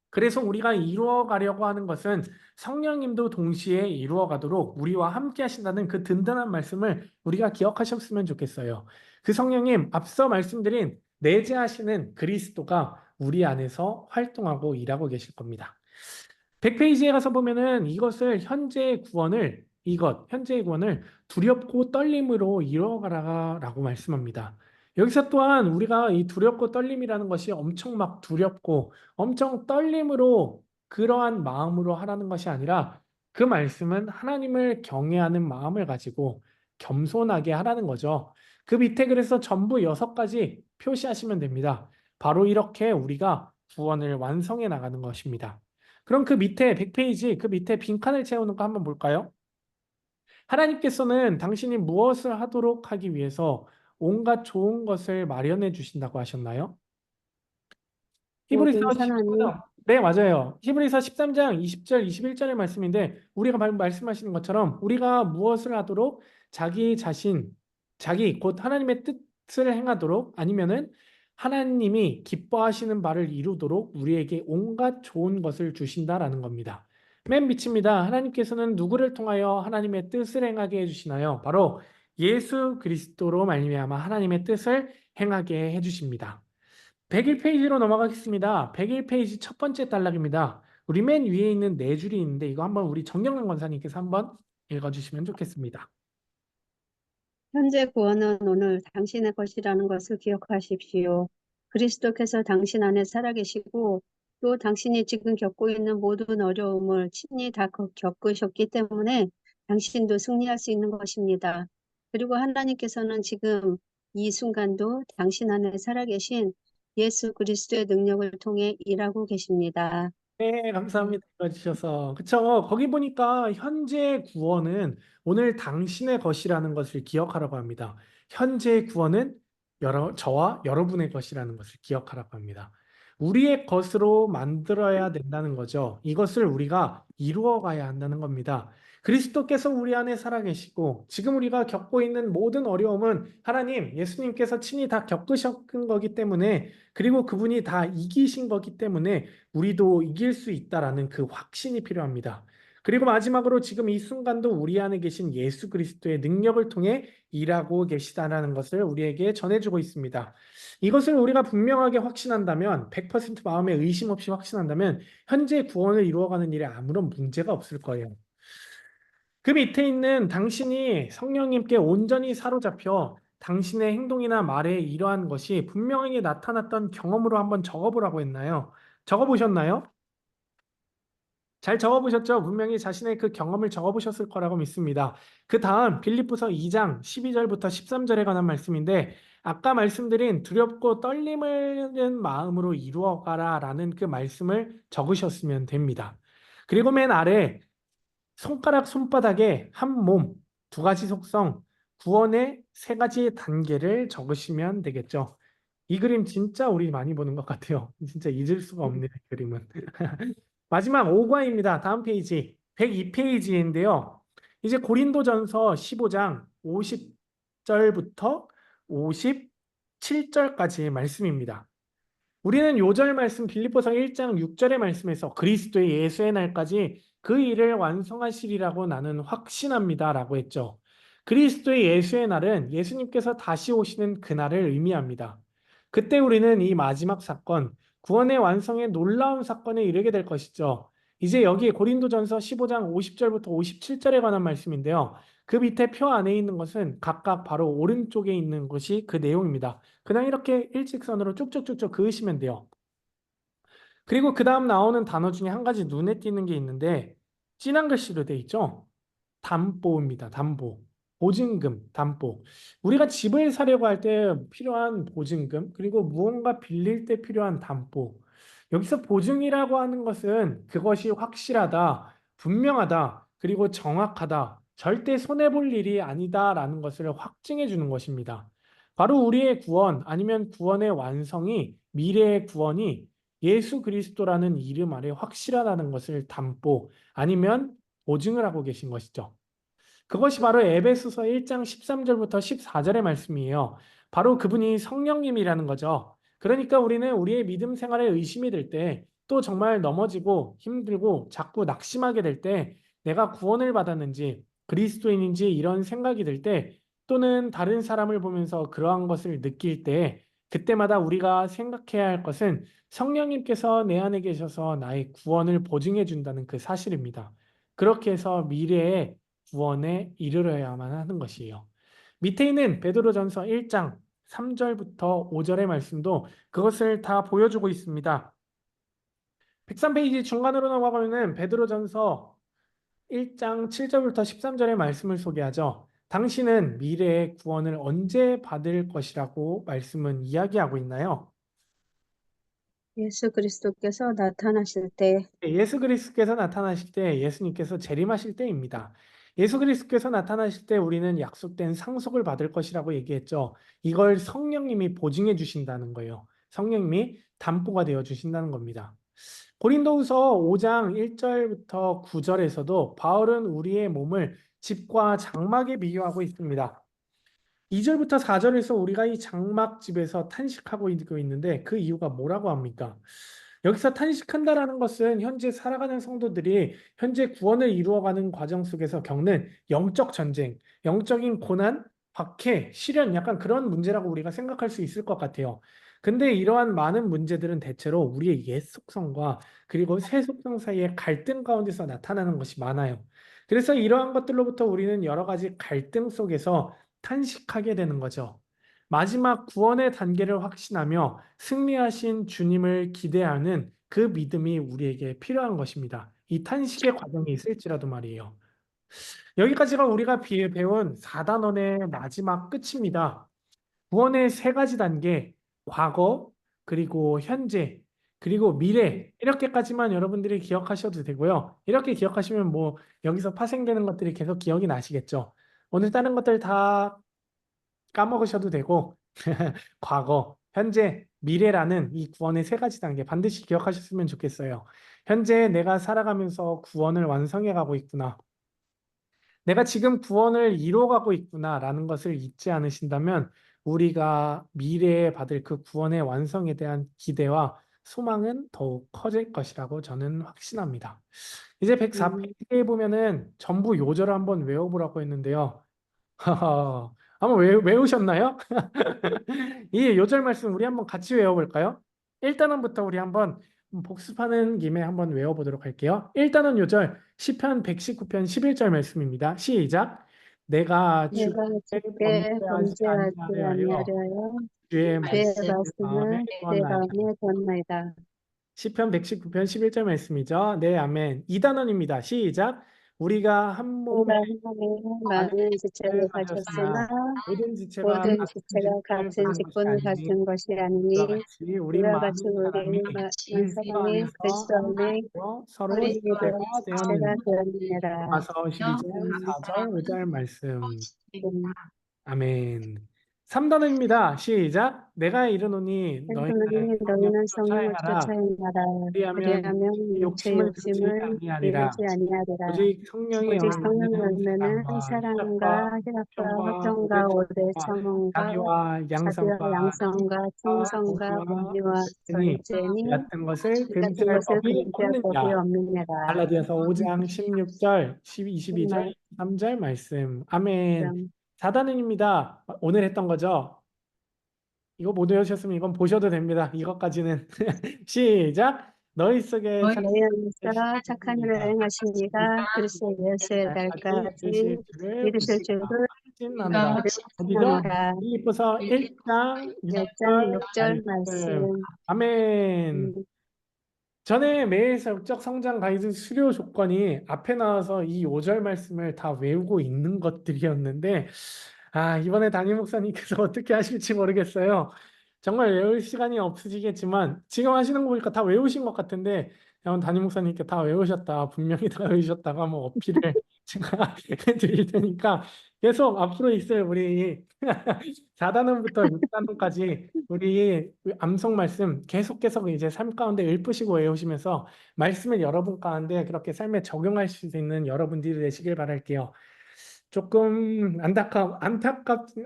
그래서 우리가 이루어가려고 하는 것은 성령님도 동시에 이루어가도록 우리와 함께 하신다는 그 든든한 말씀을 우리가 기억하셨으면 좋겠어요. 그 성령님, 앞서 말씀드린 내재하시는 그리스도가 우리 안에서 활동하고 일하고 계실 겁니다. 100페이지에 가서 보면은 이것을 현재의 구원을 두렵고 떨림으로 이루어가라라고 말씀합니다. 여기서 또한 우리가 이 두렵고 떨림이라는 것이 엄청 막 두렵고 엄청 떨림으로 그러한 마음으로 하라는 것이 아니라 그 말씀은 하나님을 경외하는 마음을 가지고 겸손하게 하라는 거죠. 그 밑에 그래서 전부 6가지 표시하시면 됩니다. 바로 이렇게 우리가 구원을 완성해 나가는 것입니다. 그럼 그 밑에 100페이지 그 밑에 빈칸을 채우는 거 한번 볼까요? 하나님께서는 당신이 무엇을 하도록 하기 위해서 온갖 좋은 것을 마련해 주신다고 하셨나요? 히브리서 모든 사람이 13장. 네, 맞아요. 히브리서 13장 20절, 21절의 말씀인데 우리가 방금 말씀하시는 것처럼 우리가 무엇을 하도록 자기 곧 하나님의 뜻을 행하도록 아니면은 하나님이 기뻐하시는 바를 이루도록 우리에게 온갖 좋은 것을 주신다라는 겁니다. 맨 밑입니다. 하나님께서는 누구를 통하여 하나님의 뜻을 행하게 해주시나요? 바로 예수 그리스도로 말미암아 하나님의 뜻을 행하게 해주십니다. 101페이지로 넘어가겠습니다. 101페이지 첫 번째 단락입니다. 우리 맨 위에 있는 네 줄이 있는데 이거 한번 우리 정경란 권사님께서 한번 읽어주시면 좋겠습니다. 현재 구원은 오늘 당신의 것이라는 것을 기억하십시오. 그리스도께서 당신 안에 살아계시고 또 당신이 지금 겪고 있는 모든 어려움을 친히 다 겪으셨기 때문에 당신도 승리할 수 있는 것입니다. 그리고 하나님께서는 지금 이 순간도 당신 안에 살아계신 예수 그리스도의 능력을 통해 일하고 계십니다. 네, 감사합니다. 읽어주셔서. 그쵸. 거기 보니까 현재 구원은 오늘 당신의 것이라는 것을 기억하라고 합니다. 현재 구원은 저와 여러분의 것이라는 것을 기억하라고 합니다. 우리의 것으로 만들어야 된다는 거죠. 이것을 우리가 이루어 가야 한다는 겁니다. 그리스도께서 우리 안에 살아계시고 지금 우리가 겪고 있는 모든 어려움은 하나님, 예수님께서 친히 다 겪으신 거기 때문에 그리고 그분이 다 이기신 거기 때문에 우리도 이길 수 있다라는 그 확신이 필요합니다. 그리고 마지막으로 지금 이 순간도 우리 안에 계신 예수 그리스도의 능력을 통해 일하고 계시다라는 것을 우리에게 전해주고 있습니다. 이것을 우리가 분명하게 확신한다면, 100% 마음에 의심 없이 확신한다면 현재 구원을 이루어가는 일에 아무런 문제가 없을 거예요. 그 밑에 있는 당신이 성령님께 온전히 사로잡혀 당신의 행동이나 말에 이러한 것이 분명하게 나타났던 경험으로 한번 적어보라고 했나요? 적어보셨나요? 잘 적어보셨죠? 분명히 자신의 그 경험을 적어보셨을 거라고 믿습니다. 그 다음 빌립보서 2장 12절부터 13절에 관한 말씀인데 아까 말씀드린 두렵고 떨림을 마음으로 이루어가라 라는 그 말씀을 적으셨으면 됩니다. 그리고 맨 아래 손바닥에 한 몸, 2가지 속성, 구원의 3가지 단계를 적으시면 되겠죠. 이 그림 진짜 우리 많이 보는 것 같아요. 진짜 잊을 수가 없네요, 이 그림은. 마지막 5과입니다. 다음 페이지 102페이지인데요. 이제 고린도전서 15장 50절부터 57절까지의 말씀입니다. 우리는 요절 말씀 빌립보서 1장 6절의 말씀에서 그리스도의 예수의 날까지 그 일을 완성하시리라고 나는 확신합니다라고 했죠. 그리스도의 예수의 날은 예수님께서 다시 오시는 그날을 의미합니다. 그때 우리는 이 마지막 사건, 구원의 완성의 놀라운 사건에 이르게 될 것이죠. 이제 여기 고린도전서 15장 50절부터 57절에 관한 말씀인데요. 그 밑에 표 안에 있는 것은 각각 바로 오른쪽에 있는 것이 그 내용입니다. 그냥 이렇게 일직선으로 쭉쭉쭉쭉 그으시면 돼요. 그리고 그 다음 나오는 단어 중에 한 가지 눈에 띄는 게 있는데 진한 글씨로 돼 있죠. 담보입니다. 담보. 보증금, 담보. 우리가 집을 사려고 할 때 필요한 보증금, 그리고 무언가 빌릴 때 필요한 담보. 여기서 보증이라고 하는 것은 그것이 확실하다, 분명하다, 그리고 정확하다, 절대 손해볼 일이 아니다라는 것을 확증해 주는 것입니다. 바로 우리의 구원 아니면 구원의 완성이 미래의 구원이 예수 그리스도라는 이름 아래 확실하다는 것을 담보 아니면 보증을 하고 계신 것이죠. 그것이 바로 에베소서 1장 13절부터 14절의 말씀이에요. 바로 그분이 성령님이라는 거죠. 그러니까 우리는 우리의 믿음 생활에 의심이 될 때, 또 정말 넘어지고 힘들고 자꾸 낙심하게 될 때, 내가 구원을 받았는지 그리스도인인지 이런 생각이 들 때, 또는 다른 사람을 보면서 그러한 것을 느낄 때, 그때마다 우리가 생각해야 할 것은 성령님께서 내 안에 계셔서 나의 구원을 보증해 준다는 그 사실입니다. 그렇게 해서 미래에 구원에 이르러야만 하는 것이에요. 밑에 있는 베드로전서 1장 3절부터 5절의 말씀도 그것을 다 보여주고 있습니다. 103페이지 중간으로 넘어가면은 베드로전서 1장 7절부터 13절의 말씀을 소개하죠. 당신은 미래의 구원을 언제 받을 것이라고 말씀은 이야기하고 있나요? 예수 그리스도께서 나타나실 때 예수 그리스도께서 나타나실 때, 예수님께서 재림하실 때입니다. 예수 그리스도께서 나타나실 때 우리는 약속된 상속을 받을 것이라고 얘기했죠. 이걸 성령님이 보증해 주신다는 거예요. 성령님이 담보가 되어 주신다는 겁니다. 고린도후서 5장 1절부터 9절에서도 바울은 우리의 몸을 집과 장막에 비유하고 있습니다. 2절부터 4절에서 우리가 이 장막집에서 탄식하고 있는데 그 이유가 뭐라고 합니까? 여기서 탄식한다라는 것은 현재 살아가는 성도들이 현재 구원을 이루어가는 과정 속에서 겪는 영적 전쟁, 영적인 고난, 박해, 시련, 약간 그런 문제라고 우리가 생각할 수 있을 것 같아요. 근데 이러한 많은 문제들은 대체로 우리의 옛 속성과 그리고 새 속성 사이의 갈등 가운데서 나타나는 것이 많아요. 그래서 이러한 것들로부터 우리는 여러 가지 갈등 속에서 탄식하게 되는 거죠. 마지막 구원의 단계를 확신하며 승리하신 주님을 기대하는 그 믿음이 우리에게 필요한 것입니다. 이 탄식의 과정이 있을지라도 말이에요. 여기까지가 우리가 배운 4단원의 마지막 끝입니다. 구원의 세 가지 단계, 과거, 그리고 현재, 그리고 미래, 이렇게까지만 여러분들이 기억하셔도 되고요. 이렇게 기억하시면 뭐 여기서 파생되는 것들이 계속 기억이 나시겠죠. 오늘 다른 것들 다 까먹으셔도 되고 과거, 현재, 미래라는 이 구원의 세 가지 단계 반드시 기억하셨으면 좋겠어요. 현재 내가 살아가면서 구원을 완성해 가고 있구나. 내가 지금 구원을 이루어가고 있구나라는 것을 잊지 않으신다면 우리가 미래에 받을 그 구원의 완성에 대한 기대와 소망은 더욱 커질 것이라고 저는 확신합니다. 이제 104페이지에 보면은 전부 요절을 한번 외워보라고 했는데요. 한번 외우셨나요? 이 요절 말씀 우리 한번 같이 외워볼까요? 1단원부터 우리 한번 복습하는 김에 한번 외워보도록 할게요. 1단원 요절 시편 119편 11절 말씀입니다. 시작. 내가 주께 내가 주께 범죄하지 범죄하지 아니하려 아니하려 주의 주의 말씀 말씀을 마음에 말씀을 내 두었나이다. 마음에 뒀나이다. 시편 119편 11절 말씀이죠. 네, 아멘. 2단원입니다. 시작. 우리가 한 몸에 우리가 하나님의 많은 많은 지체를 지체를 가졌으나 가졌으나 모든 지체가 모든 같은 지체가 직분을 같은 가진 것이 직분을 아니니 가진 것이 이와 아니니 같이 우리 이와 같이 많은 사람이 우리 많은 그리스도 사람이 안에서 그리스도 한 안에 몸으로 서로 우리 지체가 지체가 되었느니라. 되었느니라. 로마서 12장 음, 4절 5절 말씀. 음. 아멘. 3단원입니다. 시작. 내가 이르노니 너희는 생존하니 성령을 너희는 쫓아야 성령을 하라. 쫓아야 하라. 그리하면 그리하면 육체 육체 욕심을 그치지 욕심을 아니하리라. 이루지 아니하리라. 오직 성령의 오직 성령의 열매는 열매는 사랑과 희락과 희락과 오래 화평과 오래 참음과 참음과 자비와 자비와 양선과 양성과 충성과 공의와 공의와 니 절제니 같은 것을 이 같은 금지할 것을 법이 금지할 법이 없느니라. 없느니라. 갈라디아서 5장 16절, 22절, 정말 3절 말씀. 아멘. 4단원입니다. 오늘 했던 거죠? 이거 못 외우셨으면 이건 보셔도 됩니다. 이것까지는. 시작. 너희 속에 너희 너희 안에서 착한 일을 착한 행하신 이가 그리스도 예수의 날까지 날까지 이르실 줄을 이르실 줄을 확신하노라. 어디죠? 확신하노라. 빌립보서 1장 1장 6절 6절 말씀. 말씀. 아멘. 음, 전에 매일 성적 성장 가이드 수료 조건이 앞에 나와서 이 5절 말씀을 다 외우고 있는 것들이었는데, 이번에 담임 목사님께서 어떻게 하실지 모르겠어요. 정말 외울 시간이 없으시겠지만, 지금 하시는 거 보니까 다 외우신 것 같은데, 담임 목사님께 다 외우셨다, 분명히 다 외우셨다고 한번 어필을 제가 드릴 테니까 계속 앞으로 있을 우리 4단원부터 6단원까지 우리 암송 말씀 계속 이제 삶 가운데 읊으시고 외우시면서 말씀을 여러분 가운데 그렇게 삶에 적용할 수 있는 여러분들이 되시길 바랄게요. 조금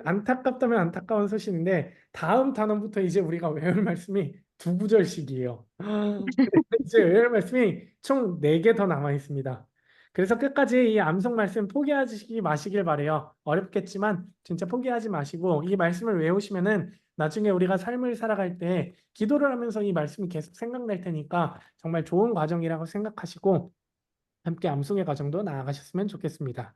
안타깝다면 안타까운 소식인데 다음 단원부터 이제 우리가 외울 말씀이 두 구절씩이에요. 이제 외울 말씀이 총 4개 더 남아 있습니다. 그래서 끝까지 이 암송 말씀 포기하지 마시길 바래요. 어렵겠지만 진짜 포기하지 마시고 이 말씀을 외우시면은 나중에 우리가 삶을 살아갈 때 기도를 하면서 이 말씀이 계속 생각날 테니까 정말 좋은 과정이라고 생각하시고 함께 암송의 과정도 나아가셨으면 좋겠습니다.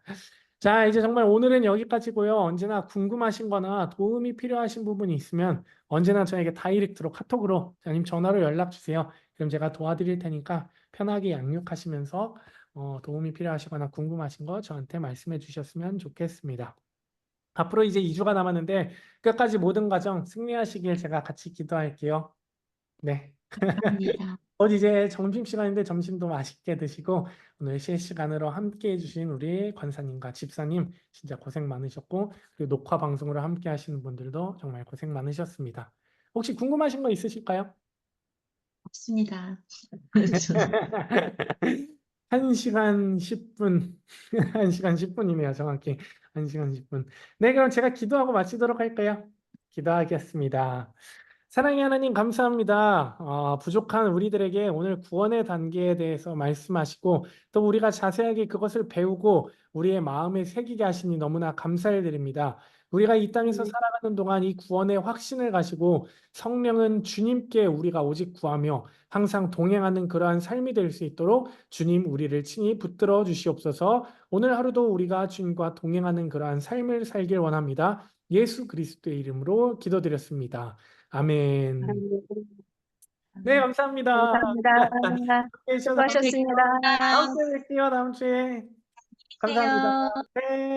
자, 이제 정말 오늘은 여기까지고요. 언제나 궁금하신 거나 도움이 필요하신 부분이 있으면 언제나 저에게 다이렉트로 카톡으로 아니면 전화로 연락 주세요. 그럼 제가 도와드릴 테니까 편하게 양육하시면서 도움이 필요하시거나 궁금하신 거 저한테 말씀해 주셨으면 좋겠습니다. 앞으로 이제 2주가 남았는데 끝까지 모든 과정 승리하시길 제가 같이 기도할게요. 네. 감사합니다. 이제 점심시간인데 점심도 맛있게 드시고 오늘 실시간으로 함께 해주신 우리 권사님과 집사님 진짜 고생 많으셨고 그리고 녹화 방송으로 함께 하시는 분들도 정말 고생 많으셨습니다. 혹시 궁금하신 거 있으실까요? 없습니다. 1시간 10분 1시간 10분이네요. 정확히 1시간 10분. 네, 그럼 제가 기도하고 마치도록 할까요? 기도하겠습니다. 사랑의 하나님 감사합니다. 부족한 우리들에게 오늘 구원의 단계에 대해서 말씀하시고 또 우리가 자세하게 그것을 배우고 우리의 마음에 새기게 하시니 너무나 감사를 드립니다. 우리가 이 땅에서 살아가는 동안 이 구원의 확신을 가지고 성령은 주님께 우리가 오직 구하며 항상 동행하는 그러한 삶이 될 수 있도록 주님 우리를 친히 붙들어 주시옵소서. 오늘 하루도 우리가 주님과 동행하는 그러한 삶을 살길 원합니다. 예수 그리스도의 이름으로 기도드렸습니다. 아멘. 네, 감사합니다. 감사합니다. 함께 해주셔서 수고하셨습니다. 다음 주에 뵐게요. 다음 주에. 감사합니다. 안녕히 계세요. 네.